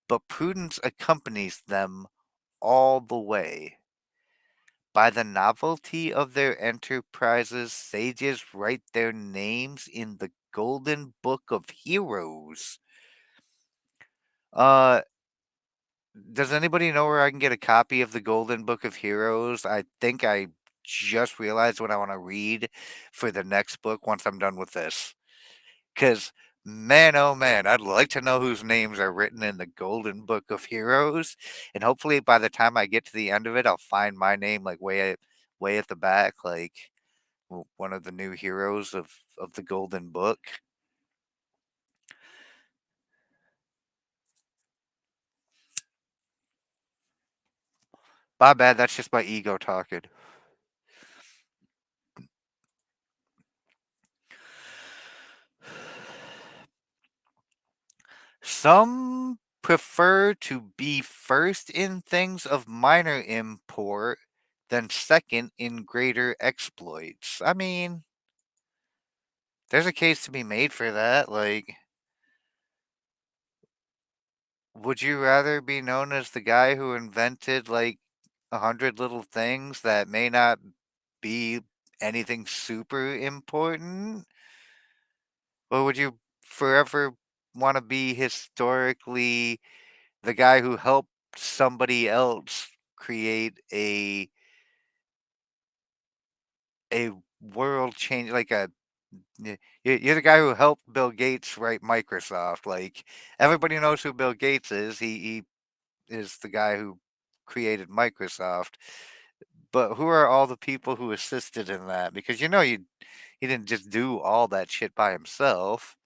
but prudence accompanies them all the way. By the novelty of their enterprises, sages write their names in the golden book of heroes. Uh, does anybody know where I can get a copy of the golden book of heroes? I think I just realized what I want to read for the next book once I'm done with this. Because, man, oh man, I'd like to know whose names are written in the Golden Book of Heroes. And hopefully by the time I get to the end of it, I'll find my name like way at the back, like one of the new heroes of the Golden Book. My bad, that's just my ego talking. Some prefer to be first in things of minor import than second in greater exploits. I mean, there's a case to be made for that. Like, would you rather be known as the guy who invented like 100 little things that may not be anything super important? Or would you forever want to be historically the guy who helped somebody else create a world change, like you're the guy who helped Bill Gates write Microsoft. Like, everybody knows who Bill Gates is. He is the guy who created Microsoft. But who are all the people who assisted in that? Because he didn't just do all that shit by himself,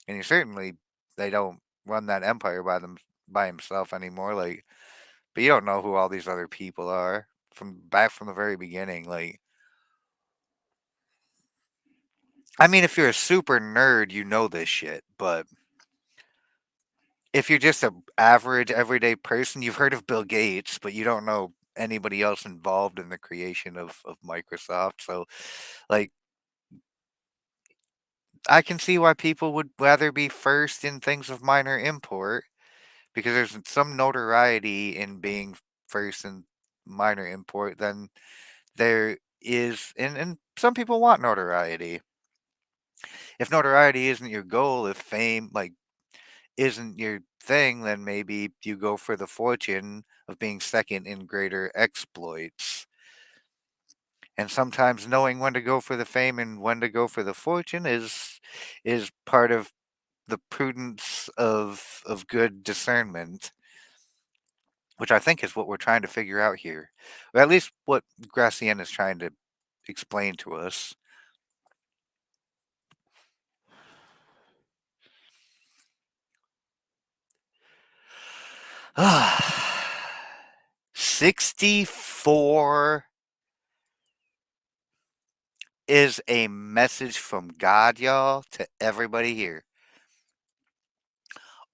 and he certainly they don't run that empire by himself anymore. Like, but you don't know who all these other people are from the very beginning. Like, I mean, if you're a super nerd, you know this shit. But if you're just a average everyday person, you've heard of Bill Gates, but you don't know anybody else involved in the creation of Microsoft. So, like, I can see why people would rather be first in things of minor import, because there's some notoriety in being first in minor import than there is and some people want notoriety. If notoriety isn't your goal, if fame isn't your thing, then maybe you go for the fortune of being second in greater exploits. And sometimes knowing when to go for the fame and when to go for the fortune is part of the prudence of good discernment, which I think is what we're trying to figure out here, or at least what Gracian is trying to explain to us. Ah, 64 is a message from God, y'all, to everybody here.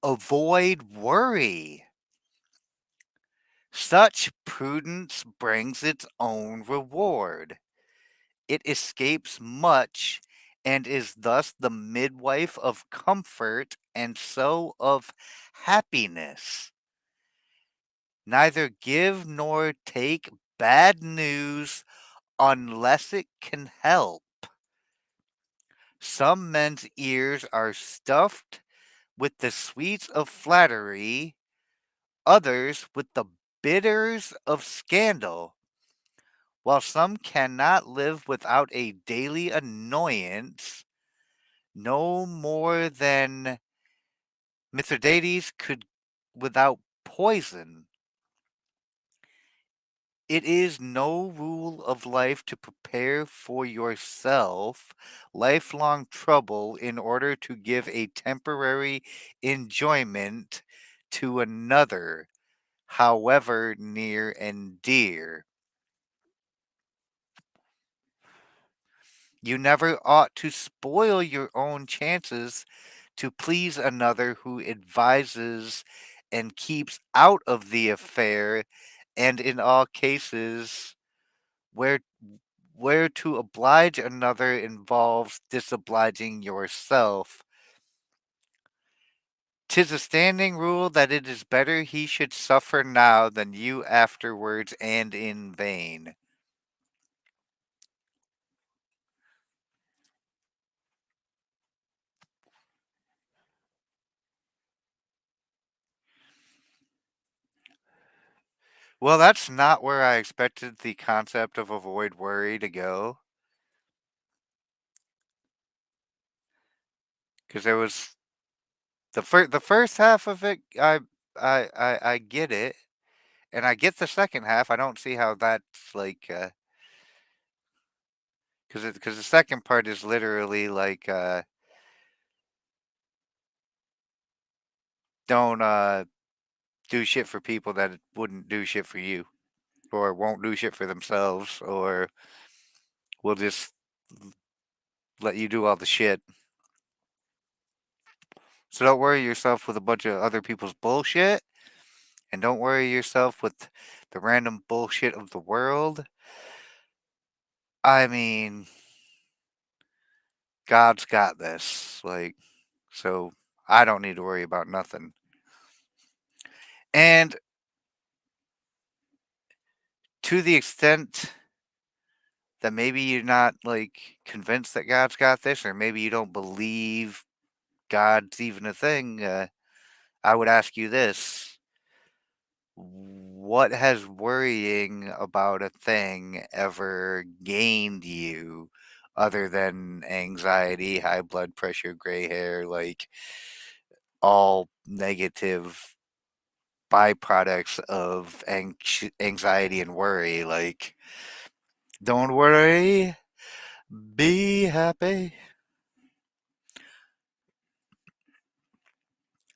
Avoid worry. Such prudence brings its own reward. It escapes much and is thus the midwife of comfort and so of happiness. Neither give nor take bad news unless it can help. Some men's ears are stuffed with the sweets of flattery, others with the bitters of scandal, while some cannot live without a daily annoyance, no more than Mithridates could without poison. It is no rule of life to prepare for yourself lifelong trouble in order to give a temporary enjoyment to another, however near and dear. You never ought to spoil your own chances to please another who advises and keeps out of the affair, and in all cases where to oblige another involves disobliging yourself. 'Tis a standing rule that it is better he should suffer now than you afterwards and in vain. Well, that's not where I expected the concept of avoid worry to go. Because there was the first half of it, I get it, and I get the second half. I don't see how that's like, because the second part is literally like, don't do shit for people that wouldn't do shit for you, or won't do shit for themselves, or will just let you do all the shit. So don't worry yourself with a bunch of other people's bullshit, and don't worry yourself with the random bullshit of the world. I mean, God's got this. Like, so I don't need to worry about nothing. And to the extent that maybe you're not like convinced that God's got this, or maybe you don't believe God's even a thing, I would ask you this: What has worrying about a thing ever gained you other than anxiety, high blood pressure, gray hair, like all negative byproducts of anxiety and worry? Like, don't worry, be happy.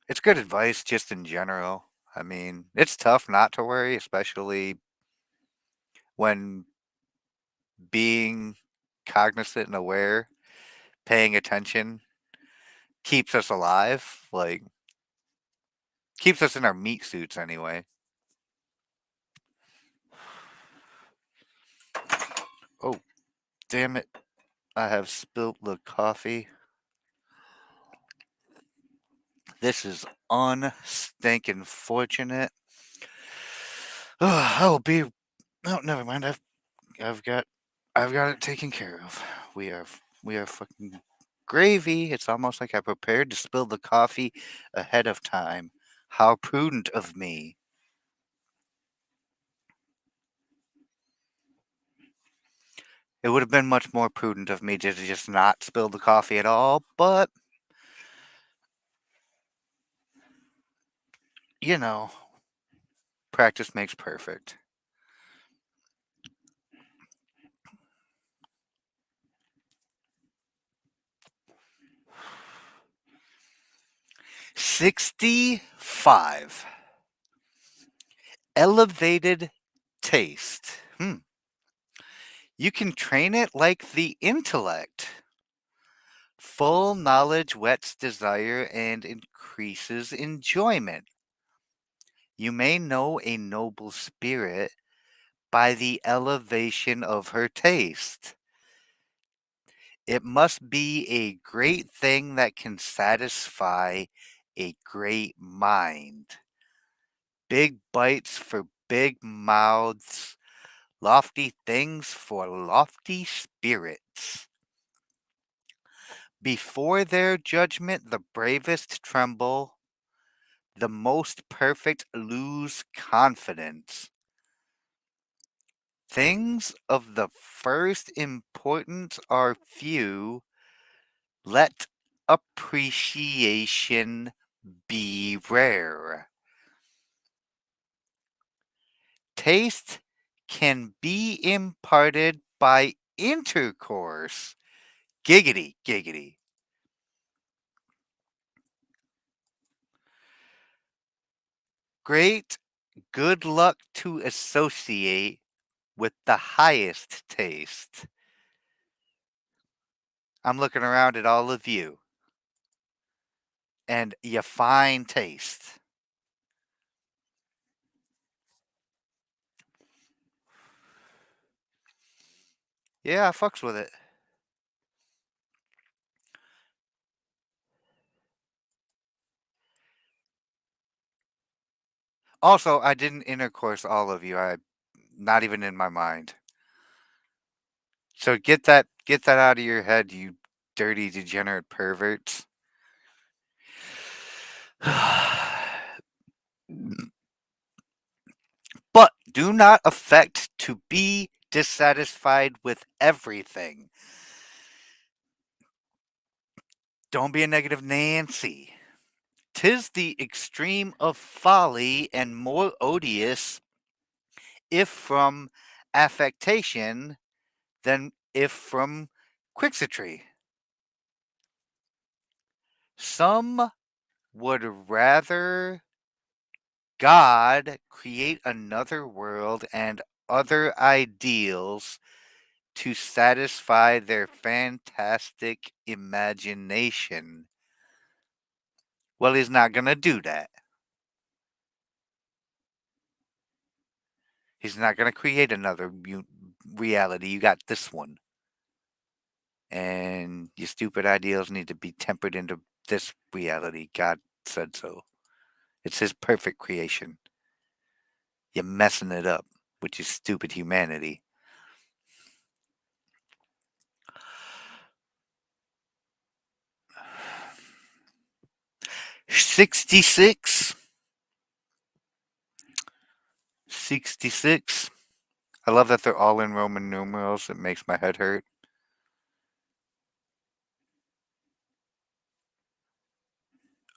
It's good advice just in general. I mean, it's tough not to worry, especially when being cognizant and aware, paying attention keeps us alive. Like, keeps us in our meat suits anyway. Oh, damn it. I have spilt the coffee. This is unstinking fortunate. I will be. Oh, never mind. I've got I've got it taken care of. We are we are fucking gravy. It's almost like I prepared to spill the coffee ahead of time. How prudent of me. It would have been much more prudent of me to just not spill the coffee at all, but you know, practice makes perfect. 65. Elevated taste. You can train it like the intellect. Full knowledge whets desire and increases enjoyment. You may know a noble spirit by the elevation of her taste. It must be a great thing that can satisfy a great mind. Big bites for big mouths, lofty things for lofty spirits. Before their judgment, the bravest tremble, the most perfect lose confidence. Things of the first importance are few. Let appreciation be rare. Taste can be imparted by intercourse. Giggity, giggity. Great good luck to associate with the highest taste. I'm looking around at all of you, and you fine taste. Yeah, I fucks with it. Also, I didn't intercourse all of you. I not even in my mind. So get that out of your head, you dirty degenerate perverts. But do not affect to be dissatisfied with everything. Don't be a negative Nancy. 'Tis the extreme of folly and more odious if from affectation than if from quixotry. Some would rather God create another world and other ideals to satisfy their fantastic imagination. Well, he's not going to do that. He's not going to create another reality. You got this one. And your stupid ideals need to be tempered into this reality. God said so. It's his perfect creation. You're messing it up with your stupid humanity. 66. 66. I love that they're all in Roman numerals. It makes my head hurt.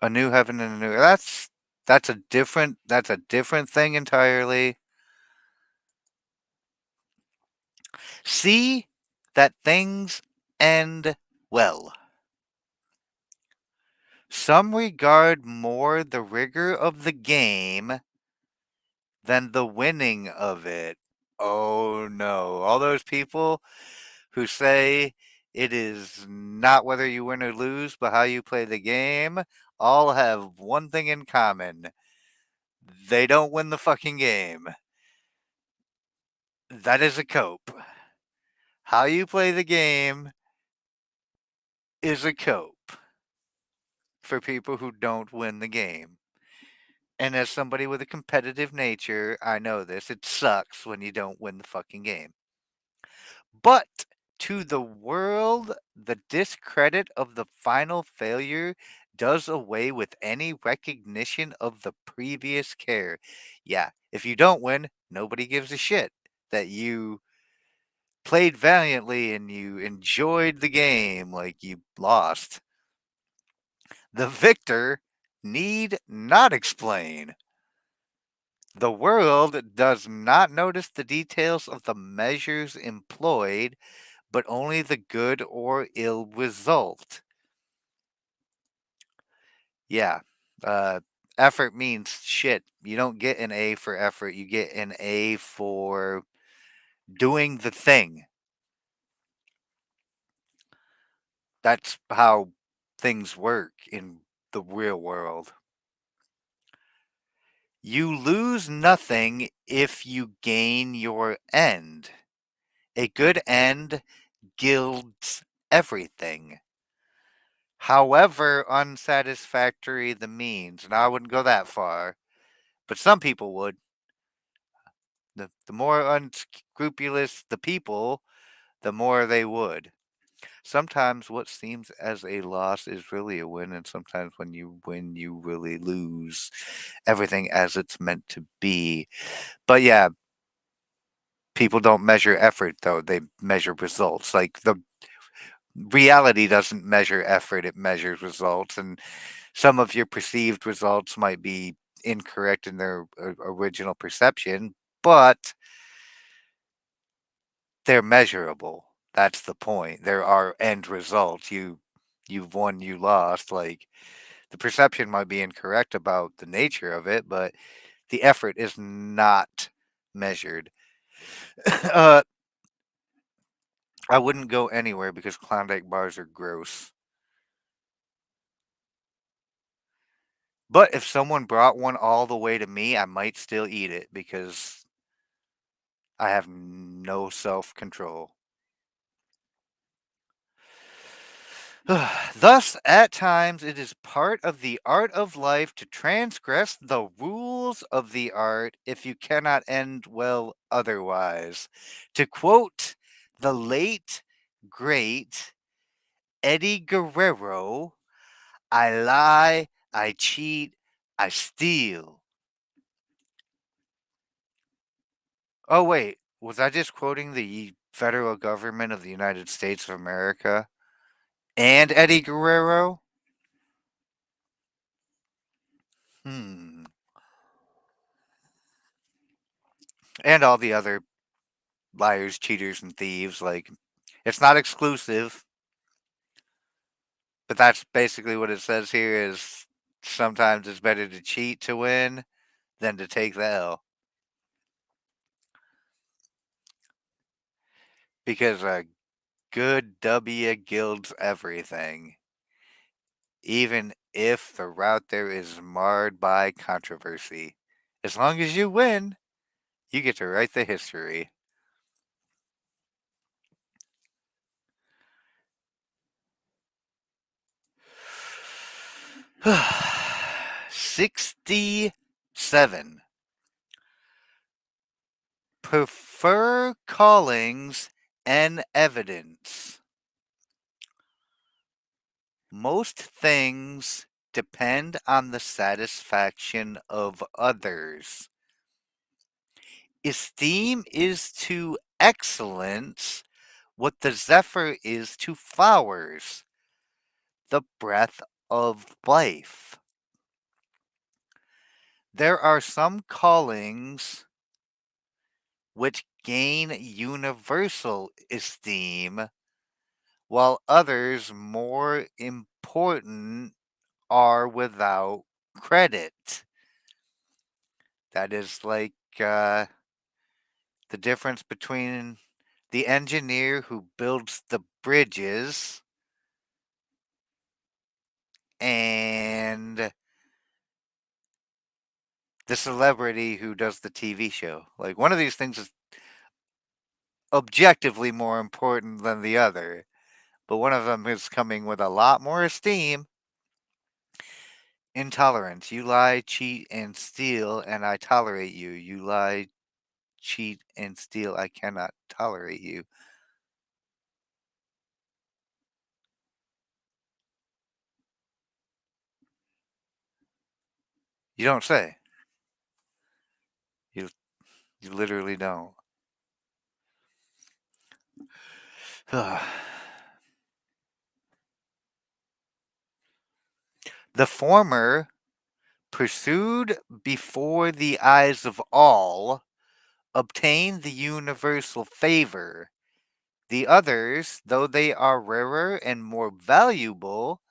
A new heaven and a new that's a different thing entirely. See that things end well. Some regard more the rigor of the game than the winning of it. Oh no. All those people who say it is not whether you win or lose, but how you play the game, all have one thing in common. They don't win the fucking game. That is a cope. How you play the game is a cope for people who don't win the game. And as somebody with a competitive nature, I know this. It sucks when you don't win the fucking game. But to the world, the discredit of the final failure does away with any recognition of the previous care. Yeah, if you don't win, nobody gives a shit that you played valiantly and you enjoyed the game like you lost. The victor need not explain. The world does not notice the details of the measures employed, but only the good or ill result. Yeah. Uh, Effort means shit. You don't get an A for effort, you get an A for doing the thing. That's how things work in the real world. You lose nothing if you gain your end. A good end gilds everything. However unsatisfactory the means, and I wouldn't go that far, but some people would. The more unscrupulous the people, the more they would. Sometimes what seems as a loss is really a win, and sometimes when you win, you really lose everything as it's meant to be. But yeah, people don't measure effort though, they measure results. Like the reality doesn't measure effort, it measures results. And some of your perceived results might be incorrect in their original perception, but they're measurable. That's the point. There are end results. You've won, you lost. Like the perception might be incorrect about the nature of it, but the effort is not measured. uh, I wouldn't go anywhere because Klondike bars are gross. But if someone brought one all the way to me, I might still eat it because I have no self control. Thus, at times, it is part of the art of life to transgress the rules of the art if you cannot end well otherwise. To quote the late, great Eddie Guerrero, I lie, I cheat, I steal. Oh, wait, was I just quoting the federal government of the United States of America and Eddie Guerrero? Hmm. And all the other liars, cheaters, and thieves. Like, it's not exclusive, but that's basically what it says here is sometimes it's better to cheat to win than to take the L. Because a good W gilds everything, even if the route there is marred by controversy. As long as you win, you get to write the history. $67. Prefer callings and evidence. Most things depend on the satisfaction of others. Esteem is to excellence what the zephyr is to flowers, the breath of life. There are some callings which gain universal esteem, while others more important are without credit. That is like the difference between the engineer who builds the bridges and the celebrity who does the TV show. Like, one of these things is objectively more important than the other, but one of them is coming with a lot more esteem. Intolerance. You lie, cheat, and steal, and I tolerate you. You lie, cheat, and steal. I cannot tolerate you. You don't say. You you literally don't. The former, pursued before the eyes of all, obtain the universal favor. The others, though they are rarer and more valuable,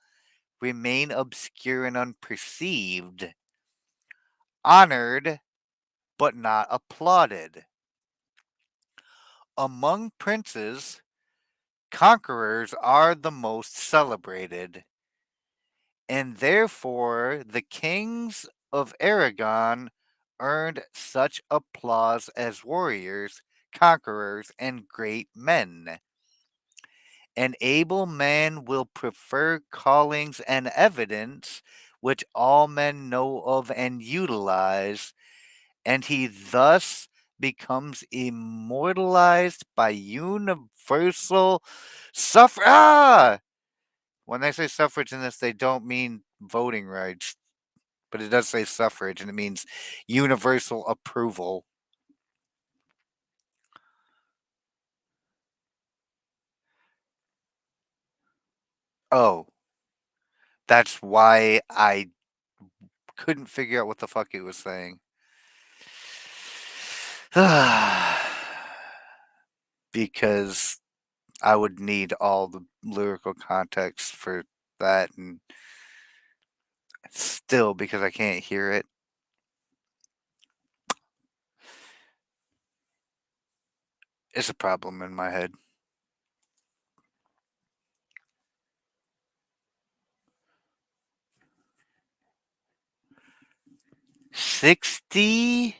remain obscure and unperceived, honored but not applauded. Among princes, conquerors are the most celebrated, and therefore the kings of Aragon earned such applause as warriors, conquerors, and great men. An able man will prefer callings and evidence which all men know of and utilize, and he thus becomes immortalized by universal suffrage. When they say suffrage in this, they don't mean voting rights, but it does say suffrage, and it means universal approval. Oh, that's why I couldn't figure out what the fuck it was saying. Because I would need all the lyrical context for that, and still, because I can't hear it, it's a problem in my head. 68.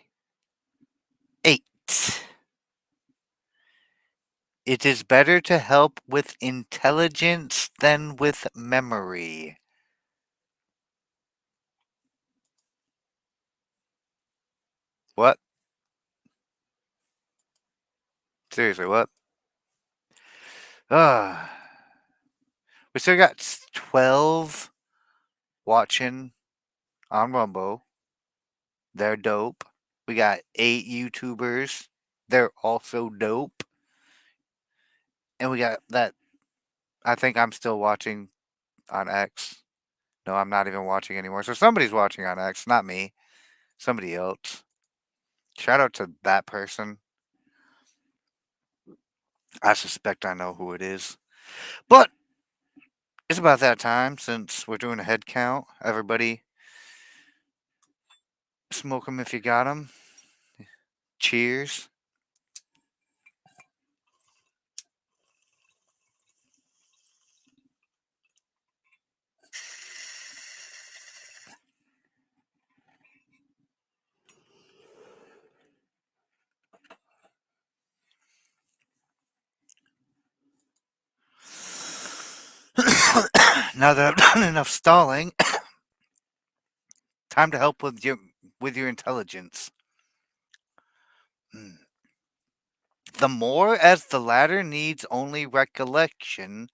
It is better to help with intelligence than with memory. What? Seriously, what? Ah, we still got 12 watching on Rumble. They're dope. We got 8 YouTubers. They're also dope. And we got that. I think I'm still watching on X. No, I'm not even watching anymore. So somebody's watching on X, not me. Somebody else. Shout out to that person. I suspect I know who it is. But it's about that time since we're doing a head count. Everybody, smoke 'em if you got 'em. Cheers. Now that I've done enough stalling, time to help with your intelligence. Hmm. The more as the latter needs only recollection,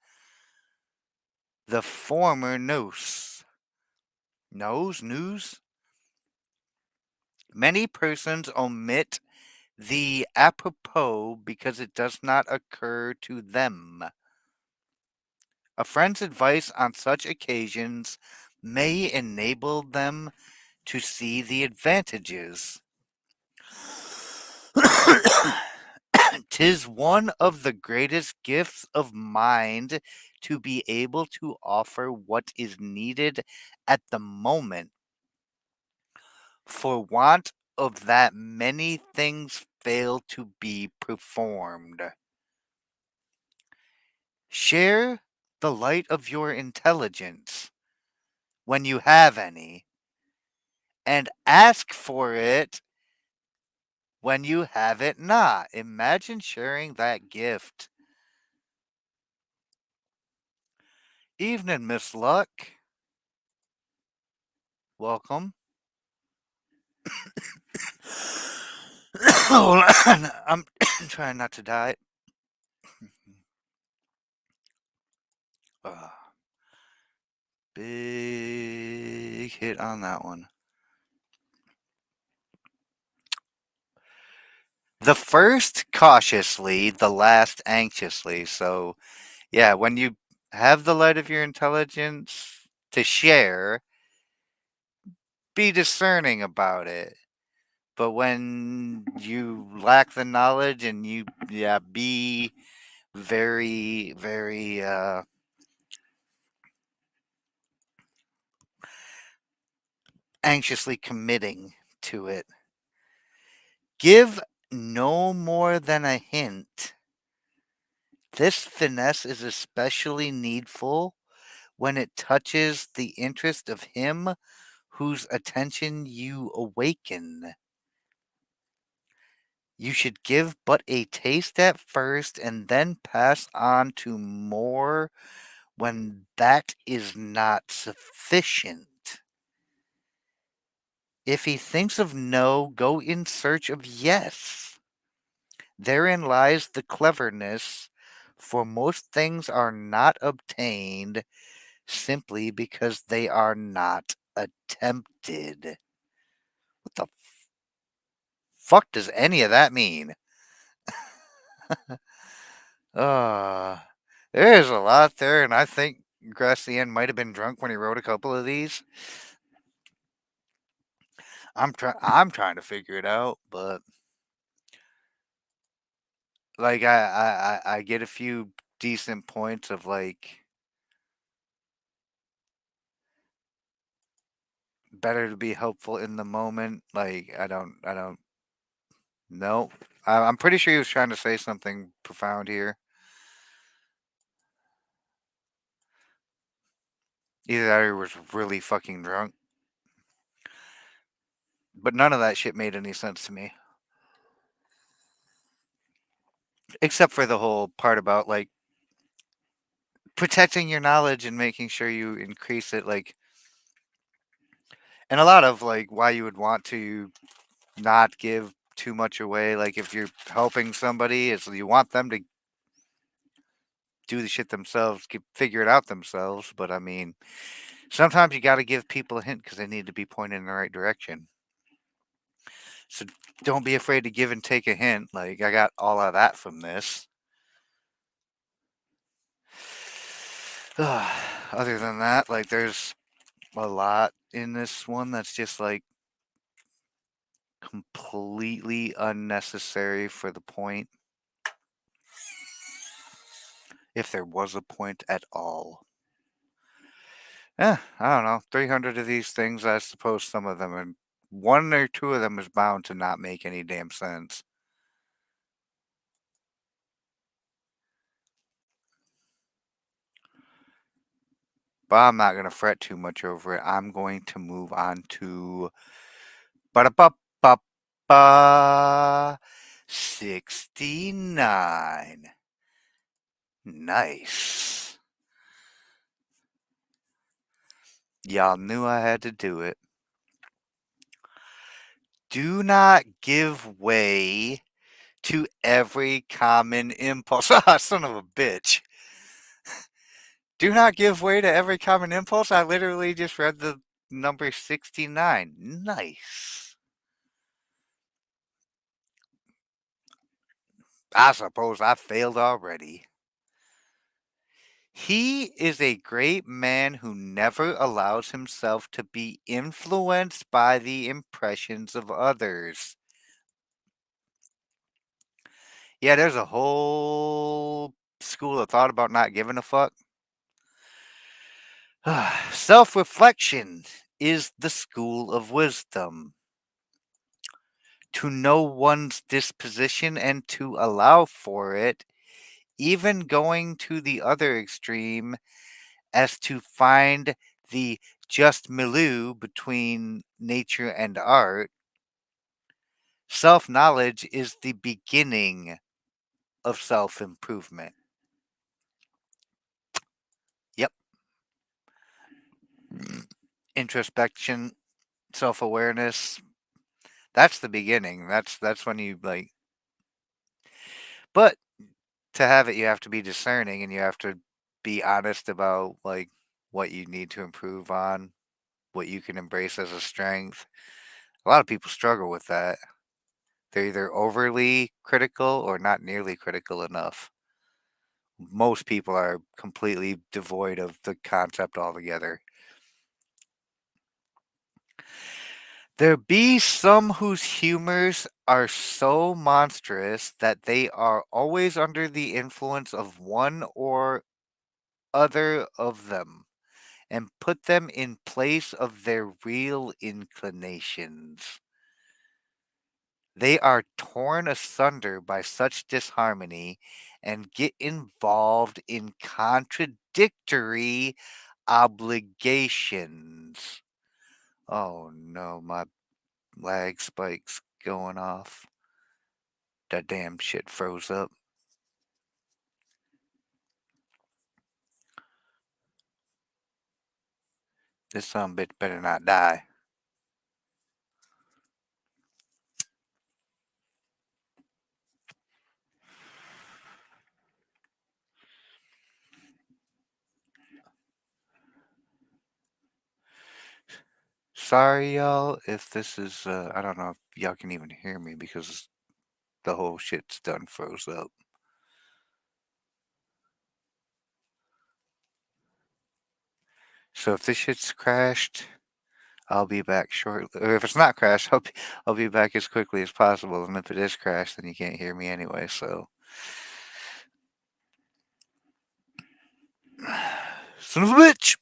the former knows. Knows? News? Many persons omit The apropos because it does not occur to them. A friend's advice on such occasions may enable them to see the advantages. 'Tis one of the greatest gifts of mind to be able to offer what is needed at the moment. For want of that, many things fail to be performed. Share the light of your intelligence when you have any, and ask for it when you have it not. Imagine sharing that gift. Evening, Miss Luck. Welcome. Hold on. I'm trying not to die. Uh, Big hit on that one. The first cautiously, the last anxiously. So, yeah, when you have the light of your intelligence to share, be discerning about it. But when you lack the knowledge and you, yeah, be very, very, anxiously committing to it. Give no more than a hint. This finesse is especially needful when it touches the interest of him whose attention you awaken. You should give but a taste at first and then pass on to more when that is not sufficient. If he thinks of no, go in search of yes. Therein lies the cleverness, for most things are not obtained simply because they are not attempted. What the fuck does any of that mean? Uh, there is a lot there, and I think Gracian might have been drunk when he wrote a couple of these. I'm trying to figure it out, but like I get a few decent points of like better to be helpful in the moment. Like I don't know. I'm pretty sure he was trying to say something profound here. Either that or he was really fucking drunk. But none of that shit made any sense to me. Except for the whole part about like protecting your knowledge and making sure you increase it, like, and a lot of like why you would want to not give too much away, like if you're helping somebody, is you want them to do the shit themselves, figure it out themselves. But I mean, sometimes you got to give people a hint because they need to be pointed in the right direction. So don't be afraid to give and take a hint. Like I got all of that from this. Other than that, like there's a lot in this one that's just like completely unnecessary for the point, if there was a point at all. I don't know. 300 of these things, I suppose some of them, and one or two of them is bound to not make any damn sense. But I'm not going to fret too much over it. I'm going to move on to ba-da-ba-ba-ba 69. Nice. Y'all knew I had to do it. Do not give way to every common impulse. Ah, son of a bitch. Do not give way to every common impulse. I literally just read the number 69. Nice. I suppose I failed already. He is a great man who never allows himself to be influenced by the impressions of others. Yeah, there's a whole school of thought about not giving a fuck. Self reflection is the school of wisdom. To know one's disposition and to allow for it, even going to the other extreme as to find the just milieu between nature and art. Self knowledge is the beginning of self improvement. Yep. Introspection, self awareness. That's the beginning. That's when you like. But to have it, you have to be discerning and you have to be honest about like what you need to improve on, what you can embrace as a strength. A lot of people struggle with that. They're either overly critical or not nearly critical enough. Most people are completely devoid of the concept altogether. There be some whose humors are so monstrous that they are always under the influence of one or other of them, and put them in place of their real inclinations. They are torn asunder by such disharmony and get involved in contradictory obligations. Oh no, my lag spike's going off. That damn shit froze up. This son bitch better not die. Sorry, y'all, if this is, I don't know if y'all can even hear me because the whole shit's done froze up. So if this shit's crashed, I'll be back shortly. Or if it's not crashed, I'll be back as quickly as possible. And if it is crashed, then you can't hear me anyway. So, son of a bitch.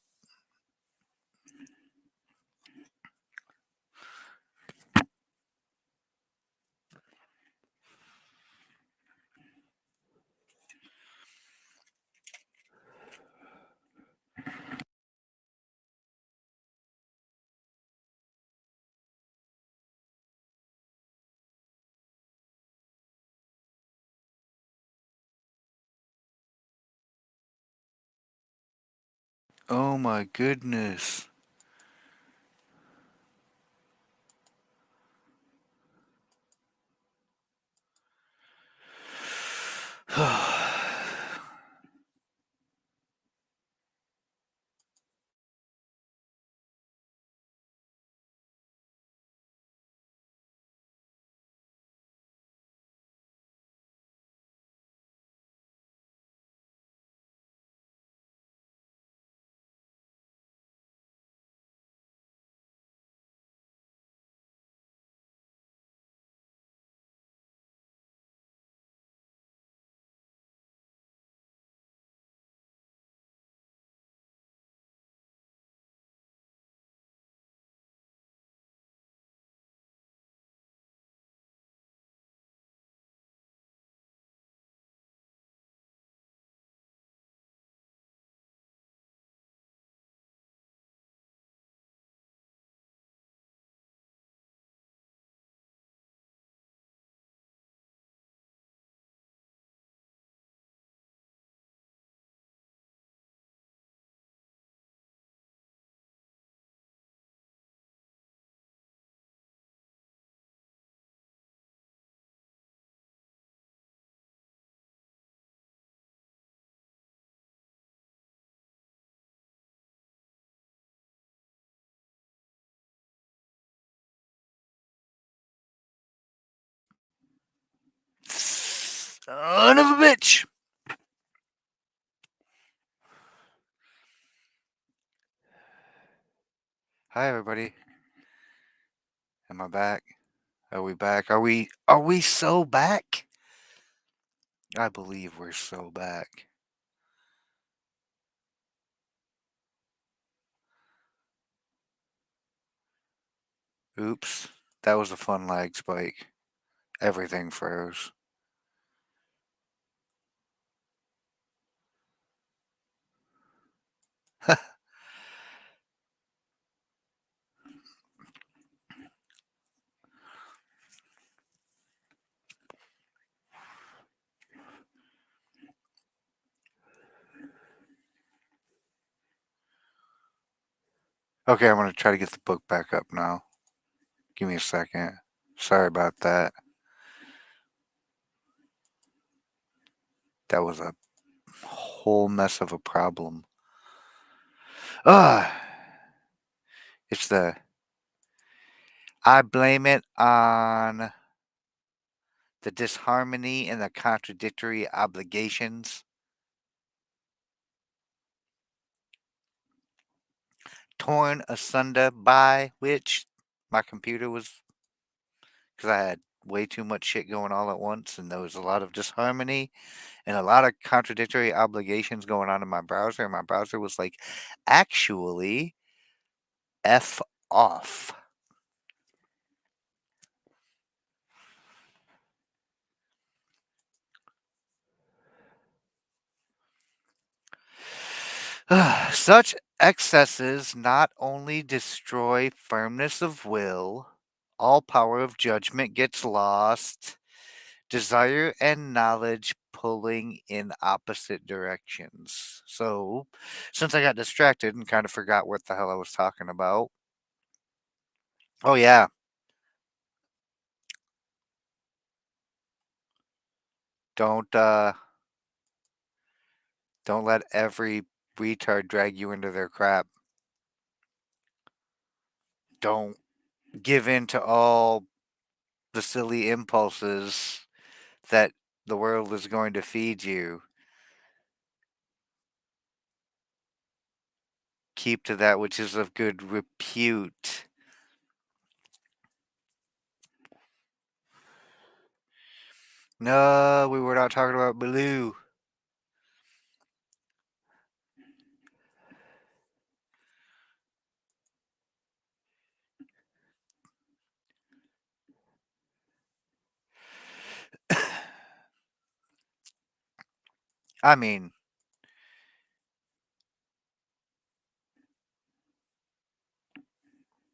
Oh my goodness. Son of a bitch! Hi, everybody. Am I back? Are we back? Are we so back? I believe we're so back. Oops. That was a fun lag spike. Everything froze. Okay, I'm gonna try to get the book back up now. Give me a second. Sorry about that. That was a whole mess of a problem. Ah, it's I blame it on the disharmony and the contradictory obligations torn asunder by which my computer was, because I had way too much shit going all at once, and there was a lot of disharmony and a lot of contradictory obligations going on in my browser, and my browser was like, actually, F off. Such excesses not only destroy firmness of will, all power of judgment gets lost, desire and knowledge pulling in opposite directions. So, since I got distracted and kind of forgot what the hell I was talking about. Oh yeah, don't don't let every retard drag you into their crap. Don't give in to all the silly impulses that the world is going to feed you. Keep to that which is of good repute. No, we were not talking about Baloo. I mean,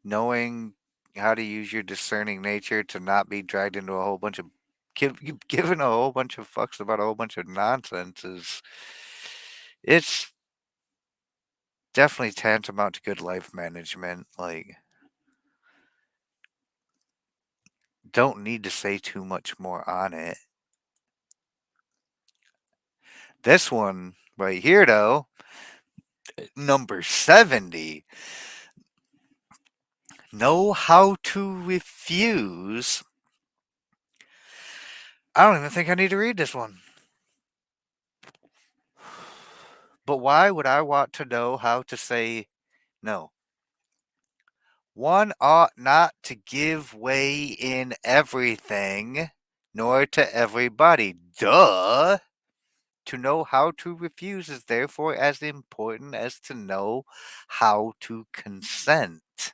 knowing how to use your discerning nature to not be dragged into a whole bunch of given a whole bunch of fucks about a whole bunch of nonsense is it's definitely tantamount to good life management. Like, don't need to say too much more on it. This one right here, though, number 70, know how to refuse. I don't even think I need to read this one. But why would I want to know how to say no? One ought not to give way in everything, nor to everybody. Duh! To know how to refuse is therefore as important as to know how to consent.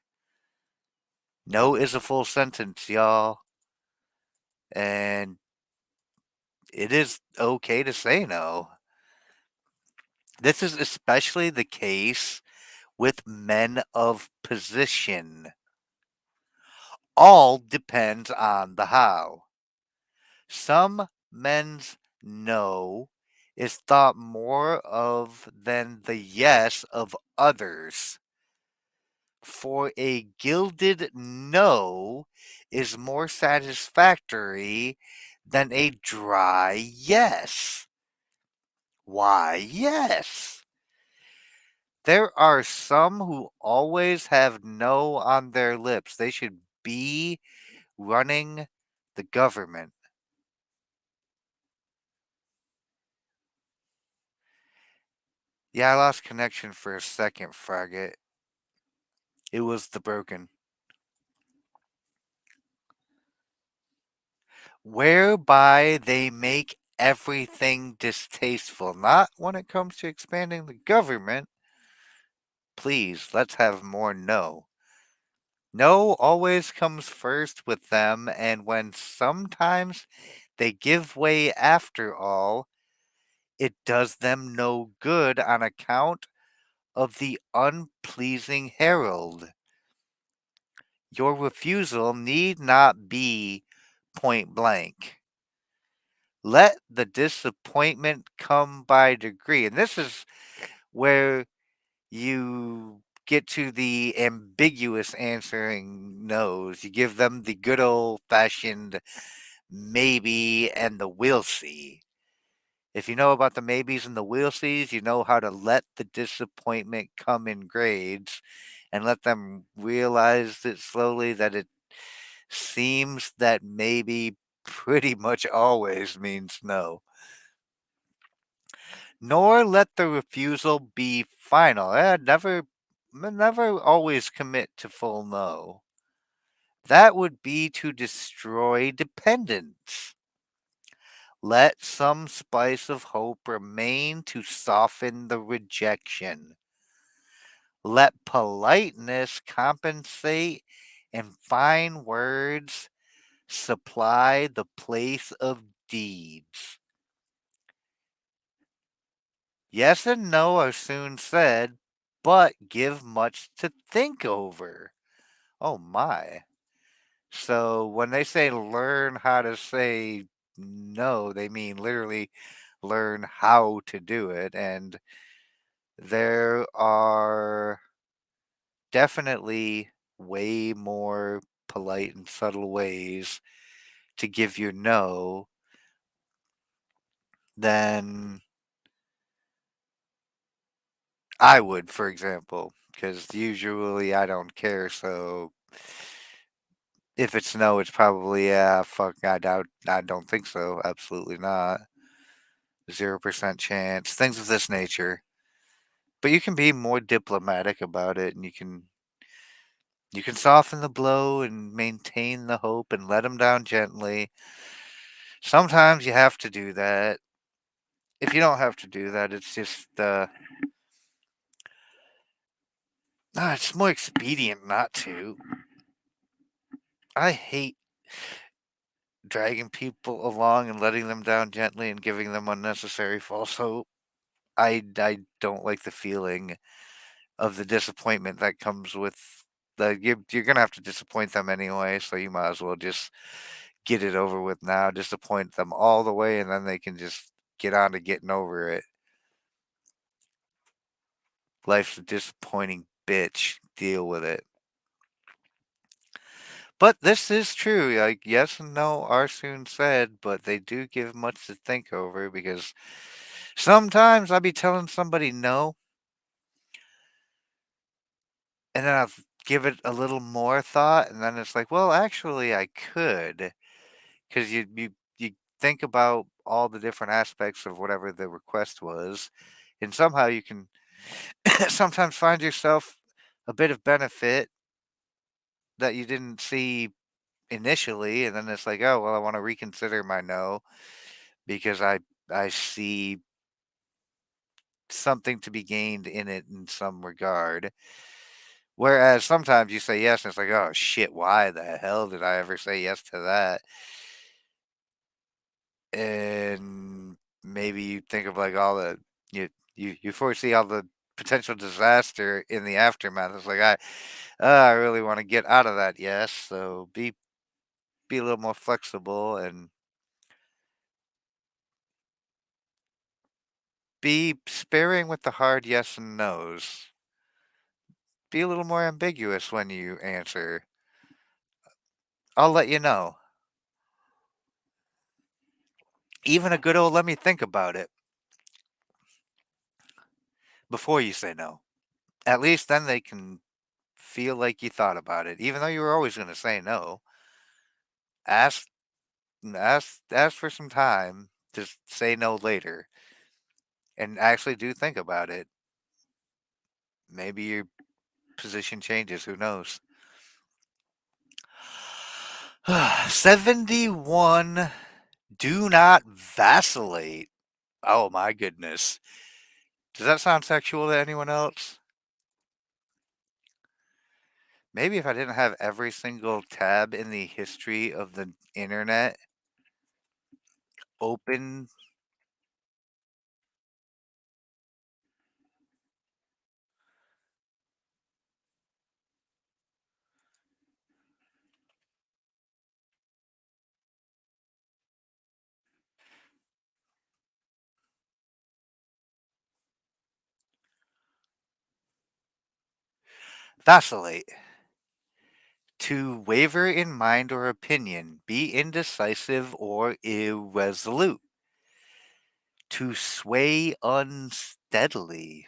No is a full sentence, y'all. And it is okay to say no. This is especially the case with men of position. All depends on the how. Some men's no is thought more of than the yes of others. For a gilded no is more satisfactory than a dry yes. Why, yes. There are some who always have no on their lips. They should be running the government. Yeah, I lost connection for a second, Fragget. It was the broken. Whereby they make everything distasteful. Not when it comes to expanding the government. Please, let's have more no. No always comes first with them, and when sometimes they give way after all, it does them no good on account of the unpleasing herald. Your refusal need not be point blank. Let the disappointment come by degree. And this is where you get to the ambiguous answering no's. You give them the good old fashioned maybe and the we'll see. If you know about the maybes and the we'll sees, you know how to let the disappointment come in grades and let them realize it slowly that it seems that maybe pretty much always means no. Nor let the refusal be final. Never always commit to full no. That would be to destroy dependence. Let some spice of hope remain to soften the rejection. Let politeness compensate and fine words supply the place of deeds. Yes and no are soon said, but give much to think over. Oh my. So when they say learn how to say no, they mean literally learn how to do it. And there are definitely way more polite and subtle ways to give your no than I would, for example, because usually I don't care. So if it's no, it's probably yeah. Fuck, I doubt. I don't think so. Absolutely not. 0% chance. Things of this nature. But you can be more diplomatic about it, and you can soften the blow and maintain the hope and let them down gently. Sometimes you have to do that. If you don't have to do that, it's just it's more expedient not to. I hate dragging people along and letting them down gently and giving them unnecessary false hope. I don't like the feeling of the disappointment that comes with you're gonna have to disappoint them anyway, so you might as well just get it over with now. Disappoint them all the way, and then they can just get on to getting over it. Life's a disappointing bitch. Deal with it. But this is true. Like yes and no are soon said, but they do give much to think over because sometimes I'll be telling somebody no, and then I'll give it a little more thought, and then it's like, well, actually, I could, because you think about all the different aspects of whatever the request was, and somehow you can sometimes find yourself a bit of benefit that you didn't see initially, and then it's like, oh well, I want to reconsider my no because I see something to be gained in it in some regard. Whereas sometimes you say yes, and it's like, oh shit, why the hell did I ever say yes to that? And maybe you think of like all the you foresee all the potential disaster in the aftermath. It's like I really want to get out of that. Yes, so be a little more flexible and be sparing with the hard yes and no's. Be a little more ambiguous when you answer. I'll let you know. Even a good old let me think about it before you say no. At least then they can feel like you thought about it. Even though you were always going to say no, ask ask for some time to say no later and actually do think about it. Maybe your position changes. Who knows? 71. Do not vacillate. Oh my goodness. Does that sound sexual to anyone else? Maybe if I didn't have every single tab in the history of the internet open. Vacillate. To waver in mind or opinion, be indecisive or irresolute. To sway unsteadily.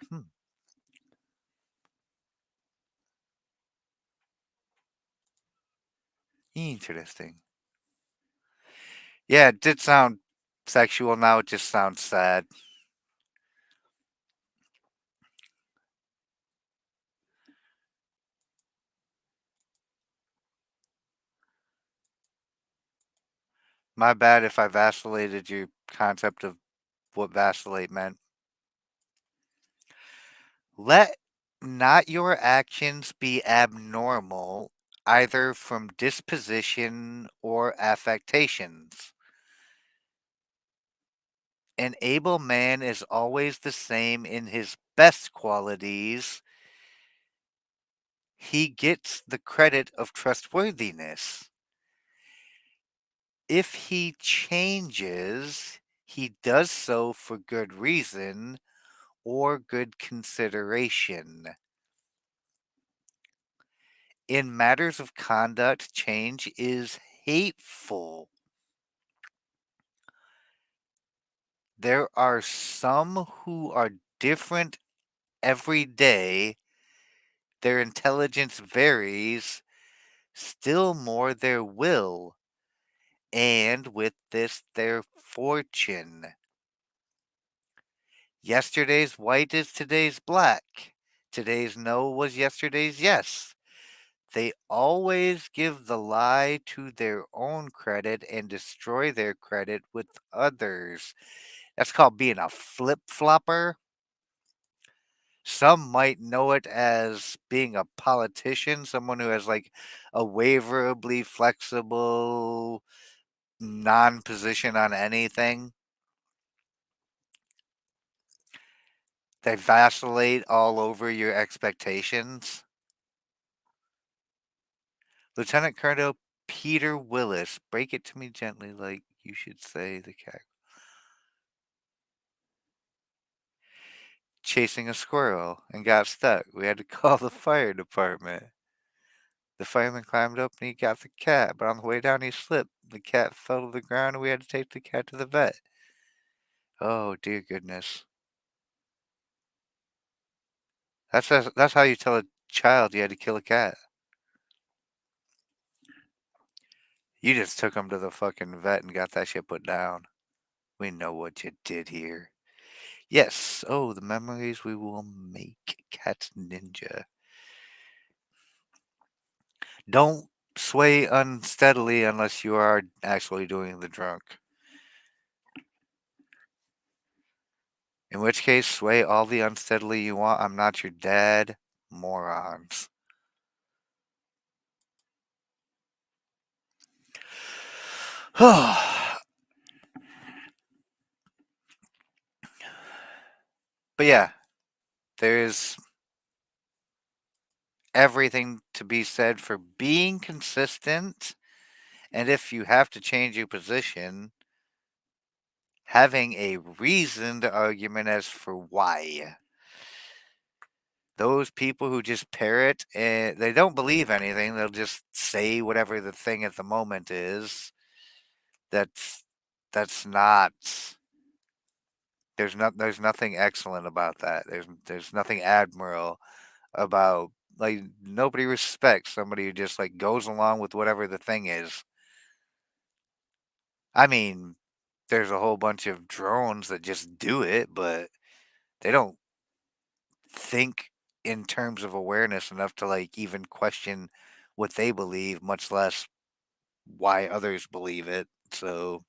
Interesting. Yeah, it did sound sexual. Now it just sounds sad. My bad if I vacillated your concept of what vacillate meant. Let not your actions be abnormal, either from disposition or affectations. An able man is always the same in his best qualities. He gets the credit of trustworthiness. If he changes, he does so for good reason or good consideration. In matters of conduct, change is hateful. There are some who are different every day. Their intelligence varies, still more their will, and with this their fortune. Yesterday's white is today's black. Today's no was yesterday's yes. They always give the lie to their own credit and destroy their credit with others. That's called being a flip flopper. Some might know it as being a politician, someone who has like a waverably flexible non position on anything. They vacillate all over your expectations. Lieutenant Colonel Peter Willis, break it to me gently like you should say the cat. Chasing a squirrel and got stuck. We had to call the fire department. The fireman climbed up and he got the cat, but on the way down he slipped. The cat fell to the ground and we had to take the cat to the vet. Oh dear goodness. That's how you tell a child you had to kill a cat. You just took him to the fucking vet and got that shit put down. We know what you did here. Yes. Oh, the memories we will make. Cat Ninja. Don't sway unsteadily unless you are actually doing the drunk. In which case, sway all the unsteadily you want. I'm not your dad. Morons. But yeah, there's everything to be said for being consistent. And if you have to change your position, having a reasoned argument as for why. Those people who just parrot and they don't believe anything, they'll just say whatever the thing at the moment is. That's that's not there's nothing excellent about that. There's nothing admirable about like nobody respects somebody who just like goes along with whatever the thing is. I mean, there's a whole bunch of drones that just do it, but they don't think in terms of awareness enough to like even question what they believe, much less why others believe it. So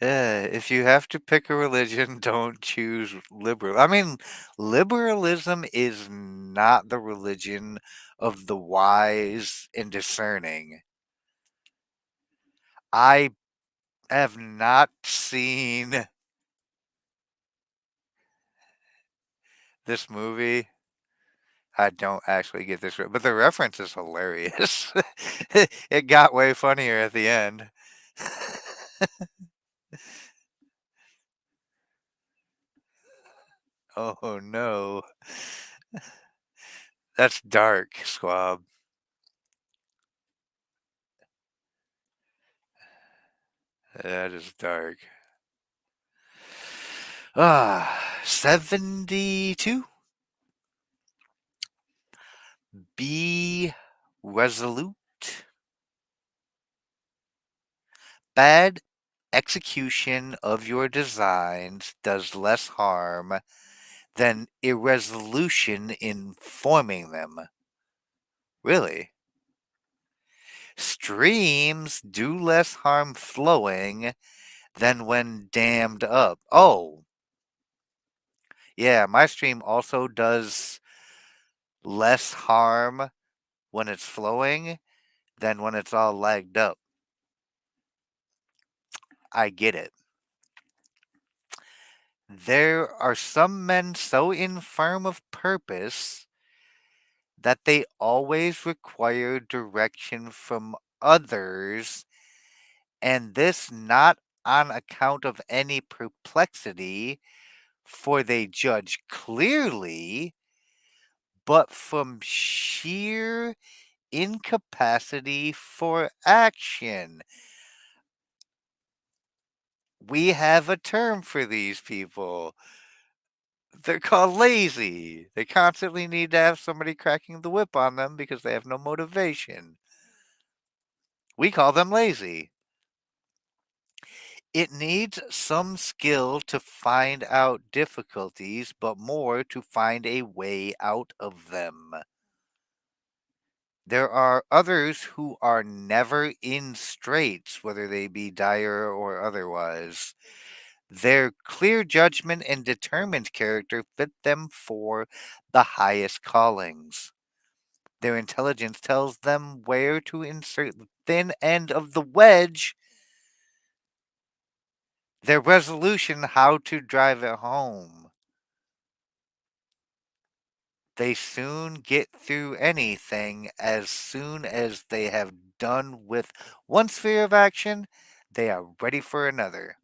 yeah, if you have to pick a religion, don't choose liberal. I mean, liberalism is not the religion of the wise and discerning. I have not seen this movie. I don't actually get this, but the reference is hilarious. It got way funnier at the end. Oh no. That's dark, Squab. That is dark. 72. Be resolute. Bad execution of your designs does less harm than irresolution in forming them. Really? Streams do less harm flowing than when dammed up. Oh, yeah, my stream also does less harm when it's flowing than when it's all lagged up. I get it. There are some men so infirm of purpose that they always require direction from others, and this not on account of any perplexity, for they judge clearly, but from sheer incapacity for action. We have a term for these people. They're called lazy. They constantly need to have somebody cracking the whip on them because they have no motivation. We call them lazy. It needs some skill to find out difficulties, but more to find a way out of them. There are others who are never in straits, whether they be dire or otherwise. Their clear judgment and determined character fit them for the highest callings. Their intelligence tells them where to insert the thin end of the wedge, their resolution how to drive it home. They soon get through anything as soon as they have done with one sphere of action, they are ready for another.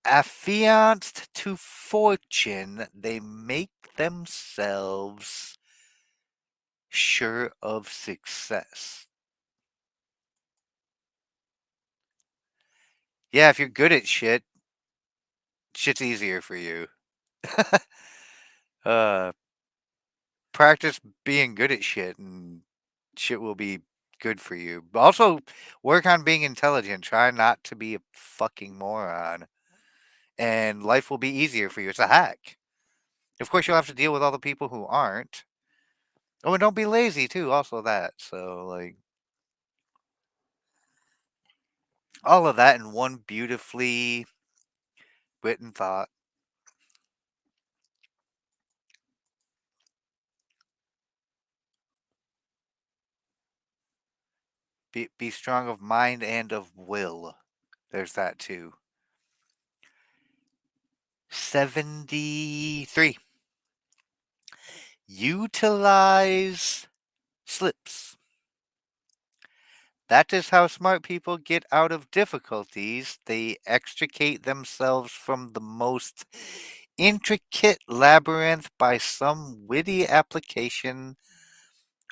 Affianced to fortune, they make themselves sure of success. Yeah, if you're good at shit, shit's easier for you. uh, Practice being good at shit, and shit will be good for you. But also, work on being intelligent. Try not to be a fucking moron, and life will be easier for you. It's a hack. Of course, you'll have to deal with all the people who aren't. Oh, and don't be lazy too. Also, that. So, like, all of that in one beautifully written thought. Be strong of mind and of will. There's that too. 73. Utilize slips. That is how smart people get out of difficulties. They extricate themselves from the most intricate labyrinth by some witty application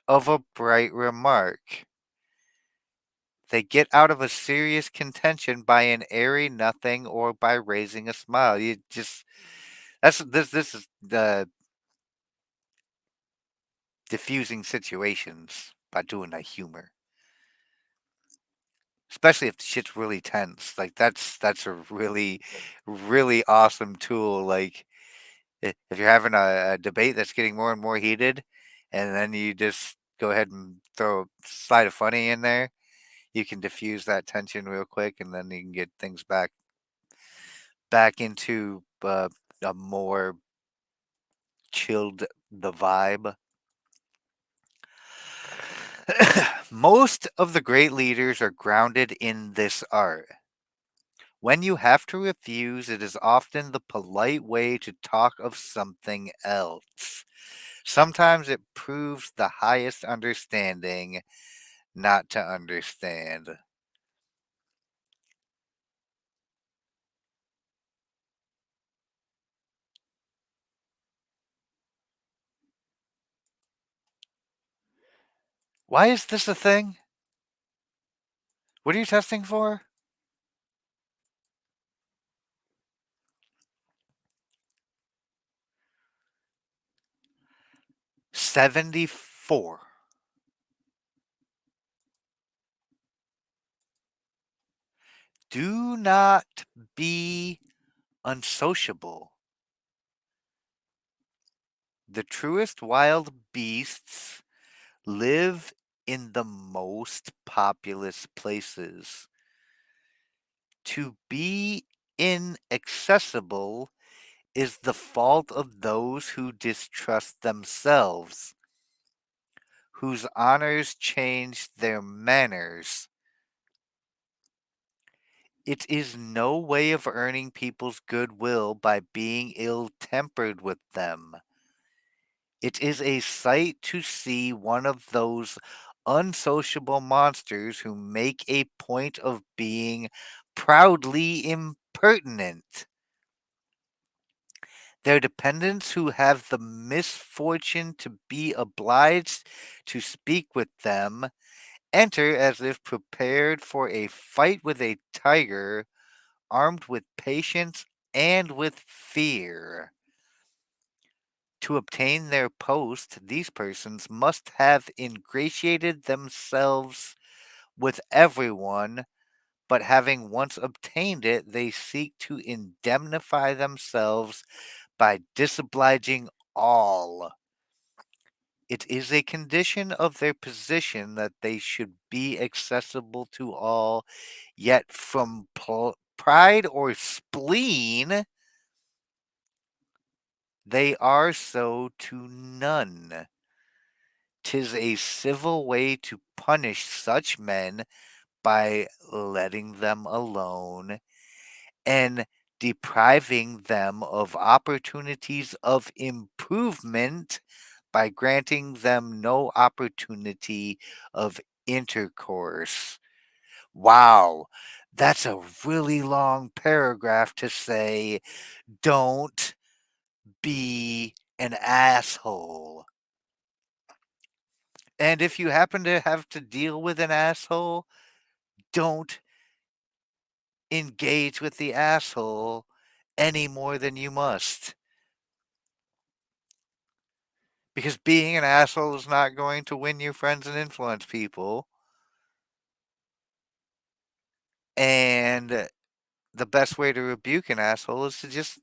of a bright remark. They get out of a serious contention by an airy nothing or by raising a smile. You just this is the diffusing situations by doing a humor. especially if the shit's really tense. Like that's a really awesome tool. Like if you're having a debate that's getting more and more heated, and then you just go ahead and throw a slide of funny in there, you can diffuse that tension real quick, and then you can get things back into a more chilled the vibe. Most of the great leaders are grounded in this art. When you have to refuse, it is often the polite way to talk of something else. Sometimes it proves the highest understanding not to understand. Why is this a thing? What are you testing for? 74. Do not be unsociable. The truest wild beasts live in the most populous places. To be inaccessible is the fault of those who distrust themselves, whose honors change their manners. It is no way of earning people's goodwill by being ill tempered with them. It is a sight to see one of those unsociable monsters who make a point of being proudly impertinent. Their dependents who have the misfortune to be obliged to speak with them enter as if prepared for a fight with a tiger, armed with patience and with fear. To obtain their post, these persons must have ingratiated themselves with everyone, but having once obtained it, they seek to indemnify themselves by disobliging all. It is a condition of their position that they should be accessible to all, yet from pride or spleen, they are so to none. 'Tis a civil way to punish such men by letting them alone and depriving them of opportunities of improvement by granting them no opportunity of intercourse. Wow, that's a really long paragraph to say, don't be an asshole. And if you happen to have to deal with an asshole, don't engage with the asshole any more than you must. Because being an asshole is not going to win you friends and influence people. And the best way to rebuke an asshole is to just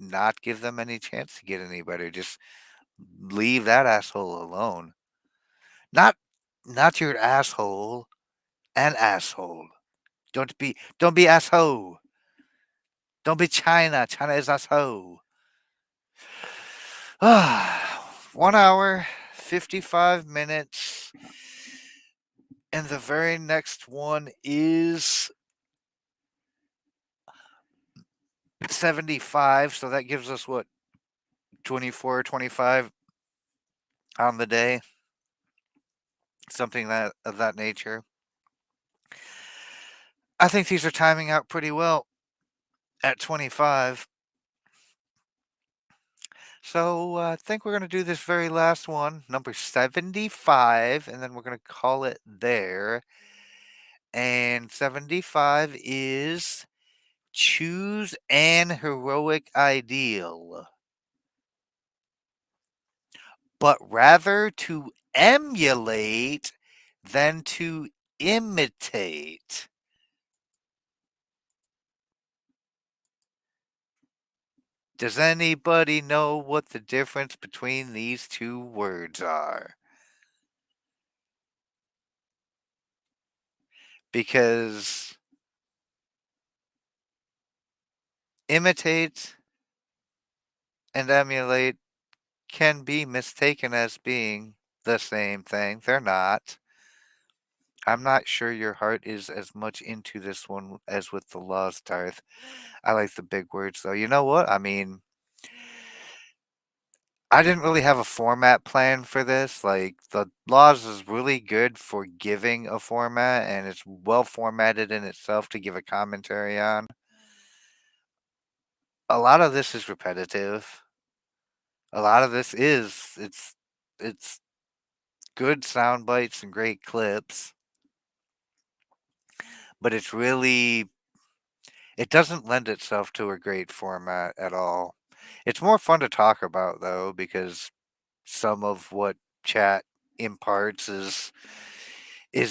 not give them any chance to get any better. Just leave that asshole alone. Not not your asshole, an asshole. Don't be asshole. Don't be China. China is asshole. 1 hour, 55 minutes. And the very next one is 75. So that gives us what, 24, 25 on the day? Something that of that nature. I think these are timing out pretty well at 25. So I think we're going to do this very last one, number 75, and then we're going to call it there. And 75 is choose an heroic ideal, but rather to emulate than to imitate. Does anybody know what the difference between these two words are? Because imitate and emulate can be mistaken as being the same thing. They're not. I'm not sure your heart is as much into this one as with the laws, Darth. I like the big words, though. You know what? I mean, I didn't really have a format plan for this. Like, the laws is really good for giving a format, and it's well formatted in itself to give a commentary on. A lot of this is repetitive. A lot of this is it's good sound bites and great clips, but it doesn't lend itself to a great format at all. It's more fun to talk about though because some of what chat imparts is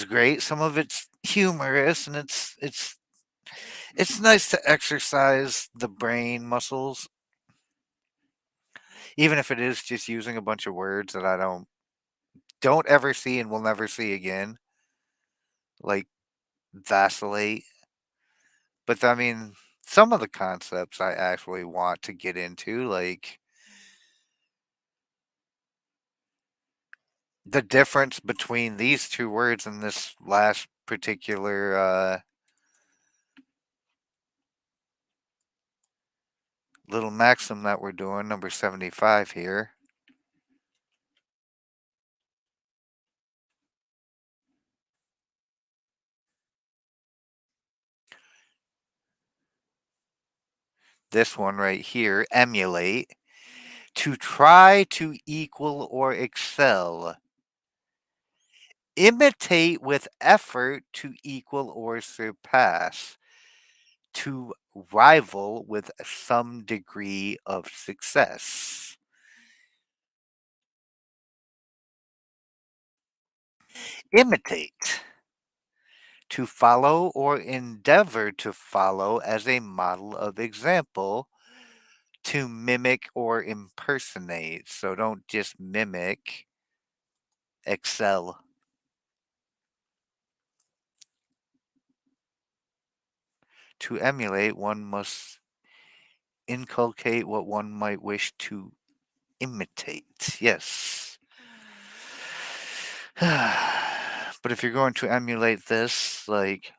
great. Some of it's humorous and it's nice to exercise the brain muscles even if it is just using a bunch of words that I don't ever see and will never see again, like vacillate. But I mean, some of the concepts I actually want to get into, like the difference between these two words in this last particular little maxim that we're doing, number 75 here. This one right here, emulate, to try to equal or excel. Imitate with effort to equal or surpass. To rival with some degree of success. Imitate. To follow or endeavor to follow as a model of example. To mimic or impersonate. So don't just mimic, excel. To emulate, one must inculcate what one might wish to imitate. Yes. But if you're going to emulate this, like,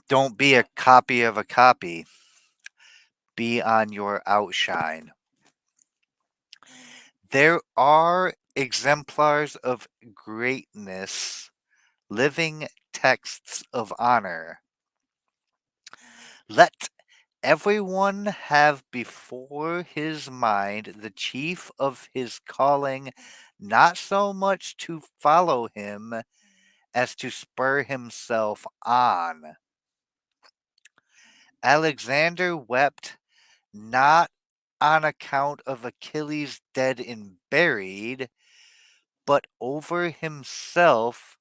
don't be a copy of a copy. Be on your outshine. There are exemplars of greatness, living texts of honor. Let everyone have before his mind the chief of his calling, not so much to follow him as to spur himself on. Alexander wept not on account of Achilles dead and buried, but over himself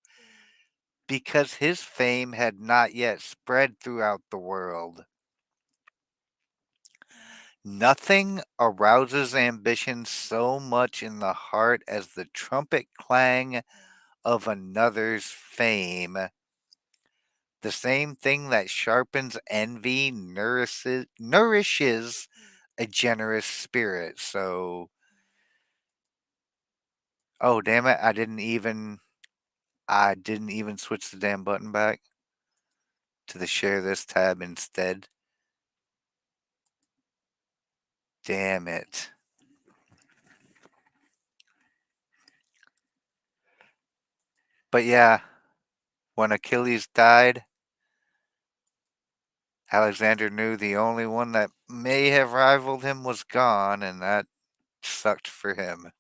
because his fame had not yet spread throughout the world. Nothing arouses ambition so much in the heart as the trumpet clang of another's fame. The same thing that sharpens envy nourishes a generous spirit. So, oh damn it, I didn't even switch the damn button back to the share this tab instead. Damn it. But yeah, when Achilles died, Alexander knew the only one that may have rivaled him was gone, and that sucked for him.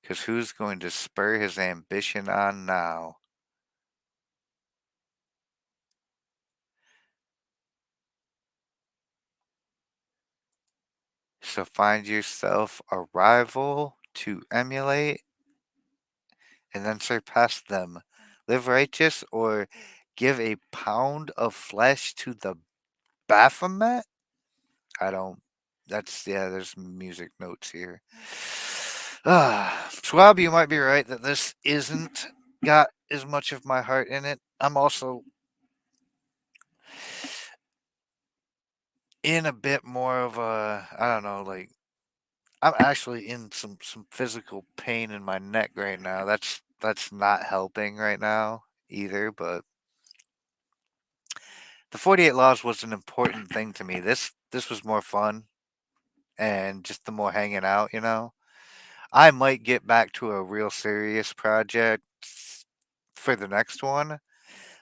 Because who's going to spur his ambition on now? So find yourself a rival to emulate and then surpass them. Live righteous or give a pound of flesh to the Baphomet? I don't. That's yeah. There's music notes here. Swab, you might be right that this isn't got as much of my heart in it. I'm also in a bit more of a I don't know, like I'm actually in some physical pain in my neck right now. That's not helping right now either, but the 48 Laws was an important thing to me. This was more fun and just the more hanging out, you know. I might get back to a real serious project for the next one,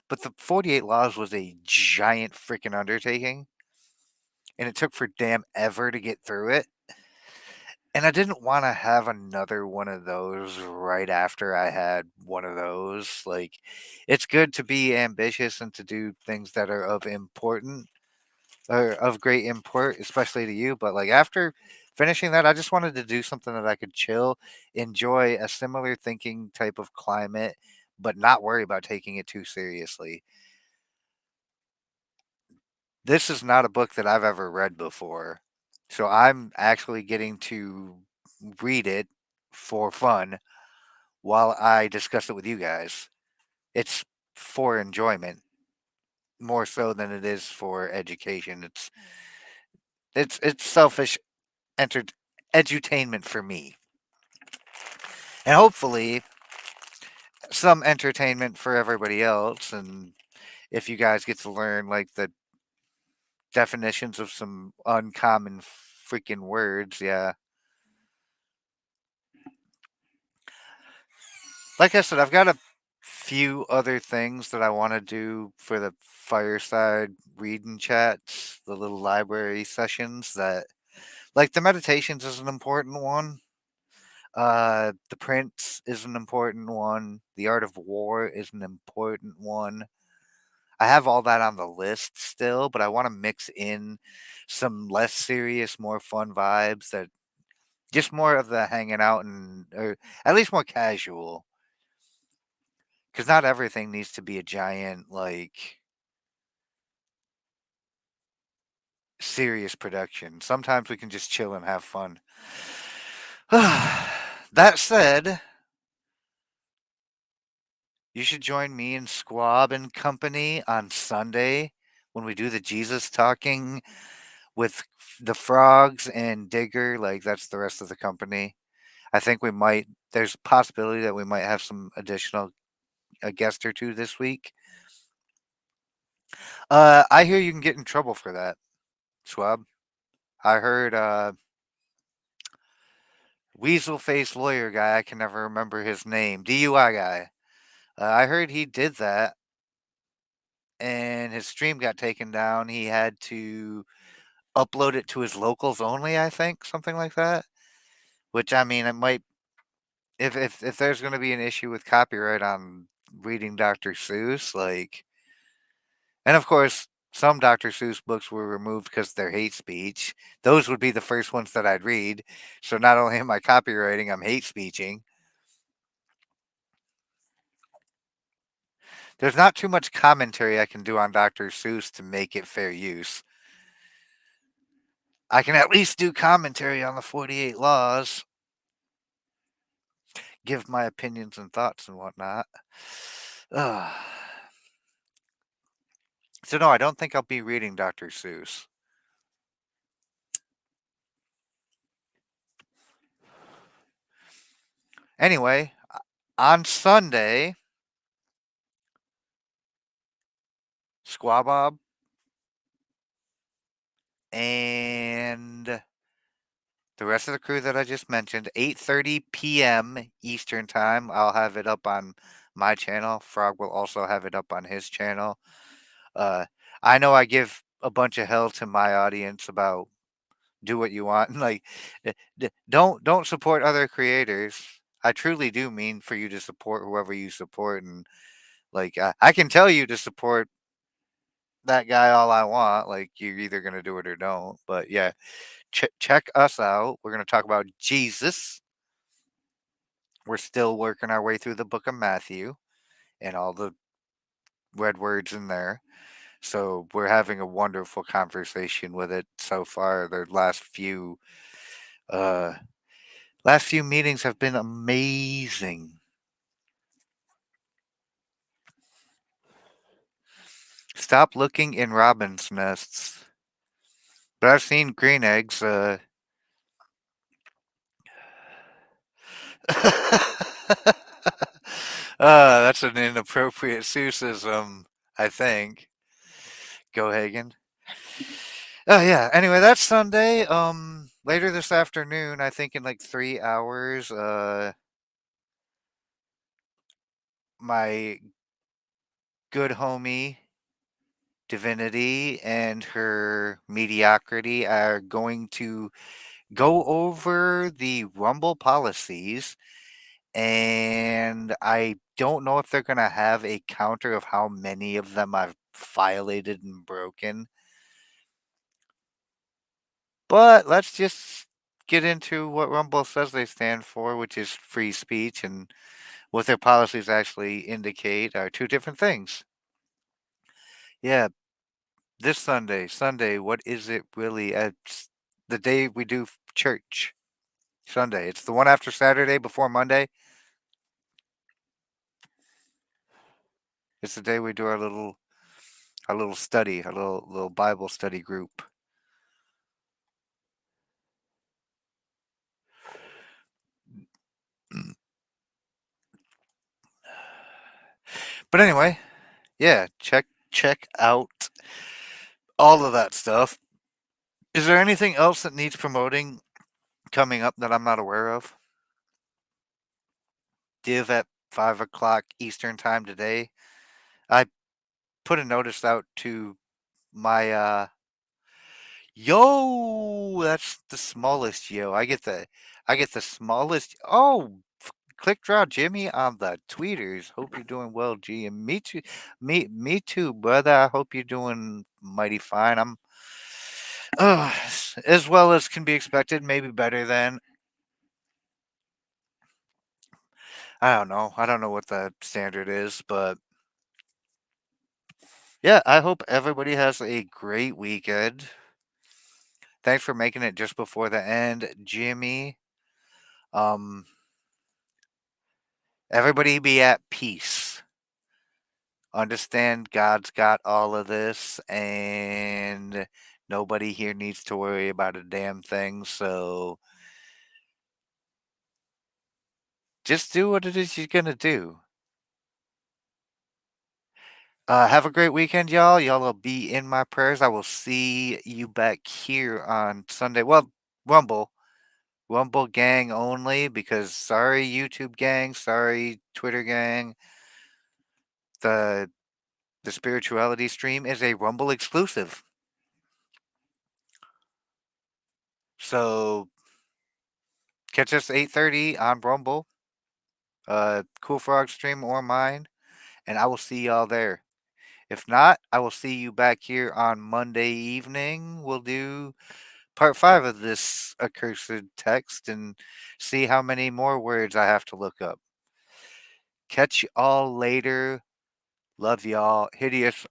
but the 48 Laws was a giant freaking undertaking, and it took for damn ever to get through it. And I didn't want to have another one of those right after I had one of those. Like, it's good to be ambitious and to do things that are of important or of great import, especially to you. But like after finishing that, I just wanted to do something that I could chill, enjoy a similar thinking type of climate, but not worry about taking it too seriously. This is not a book that I've ever read before. So I'm actually getting to read it for fun while I discuss it with you guys. It's for enjoyment more so than it is for education. It's selfish enter edutainment for me. And hopefully some entertainment for everybody else, and if you guys get to learn like the definitions of some uncommon freaking words, yeah. Like I said, I've got a few other things that I want to do for the fireside reading chats, the little library sessions that like the meditations is an important one. The Prince is an important one. The Art of War is an important one. I have all that on the list still, but I want to mix in some less serious, more fun vibes that just more of the hanging out and or at least more casual. Because not everything needs to be a giant like serious production. Sometimes we can just chill and have fun. That said, you should join me and Squab and Company on Sunday when we do the Jesus talking with the frogs and Digger. Like that's the rest of the company. I think we might. There's a possibility that we might have some additional a guest or two this week. I hear you can get in trouble for that, Schwab. I heard weasel face lawyer guy. I can never remember his name. DUI guy. I heard he did that, and his stream got taken down. He had to upload it to his locals only. I think something like that. Which I mean, it might if there's going to be an issue with copyright on reading Dr. Seuss, like, and of course, some Dr. Seuss books were removed because they're hate speech. Those would be the first ones that I'd read. So not only am I copywriting, I'm hate speeching. There's not too much commentary I can do on Dr. Seuss to make it fair use. I can at least do commentary on the 48 Laws, give my opinions and thoughts and whatnot. Ugh. So no, I don't think I'll be reading Dr. Seuss. Anyway, on Sunday, Squabob and the rest of the crew that I just mentioned, 8:30 p.m. Eastern time. I'll have it up on my channel. Frog will also have it up on his channel. Uh, I know I give a bunch of hell to my audience about do what you want. Like, don't support other creators. I truly do mean for you to support whoever you support, and like I can tell you to support that guy all I want. Like you're either gonna do it or don't. But yeah, check us out. We're gonna talk about Jesus. We're still working our way through the book of Matthew and all the red words in there. So we're having a wonderful conversation with it so far. The uh last few meetings have been amazing. Stop looking in robin's nests. But I've seen green eggs. That's an inappropriate Seussism, I think. Go Hagen. Oh yeah. Anyway, that's Sunday. Later this afternoon, I think in like 3 hours, my good homie Divinity and her mediocrity are going to go over the Rumble policies, and I don't know if they're going to have a counter of how many of them I've violated and broken. But let's just get into what Rumble says they stand for, which is free speech, and what their policies actually indicate are two different things. Yeah, this Sunday, what is it really? It's the day we do church. Sunday. It's the one after Saturday before Monday. It's the day we do our little study, our little Bible study group. But anyway, yeah, check out all of that stuff. Is there anything else that needs promoting coming up that I'm not aware of? Div at 5 o'clock Eastern time today. I put a notice out to my yo. That's the smallest yo. I get the smallest. Oh, click draw Jimmy on the tweeters. Hope you're doing well, G. And me too. Me too, brother. I hope you're doing mighty fine. I'm uh, as well as can be expected, maybe better than. I don't know. I don't know what the standard is, but yeah, I hope everybody has a great weekend. Thanks for making it just before the end, Jimmy. Um, everybody be at peace. Understand God's got all of this, and nobody here needs to worry about a damn thing. So just do what it is you're gonna do. Have a great weekend, y'all. Y'all will be in my prayers. I will see you back here on Sunday. Well, Rumble. Rumble gang only, because sorry, YouTube gang, sorry, Twitter gang. The the spirituality stream is a Rumble exclusive. So catch us 8:30 on Rumble, Cool Frog stream or mine, and I will see y'all there. If not, I will see you back here on Monday evening. We'll do part 5 of this accursed text and see how many more words I have to look up. Catch y'all later. Love y'all. Hideous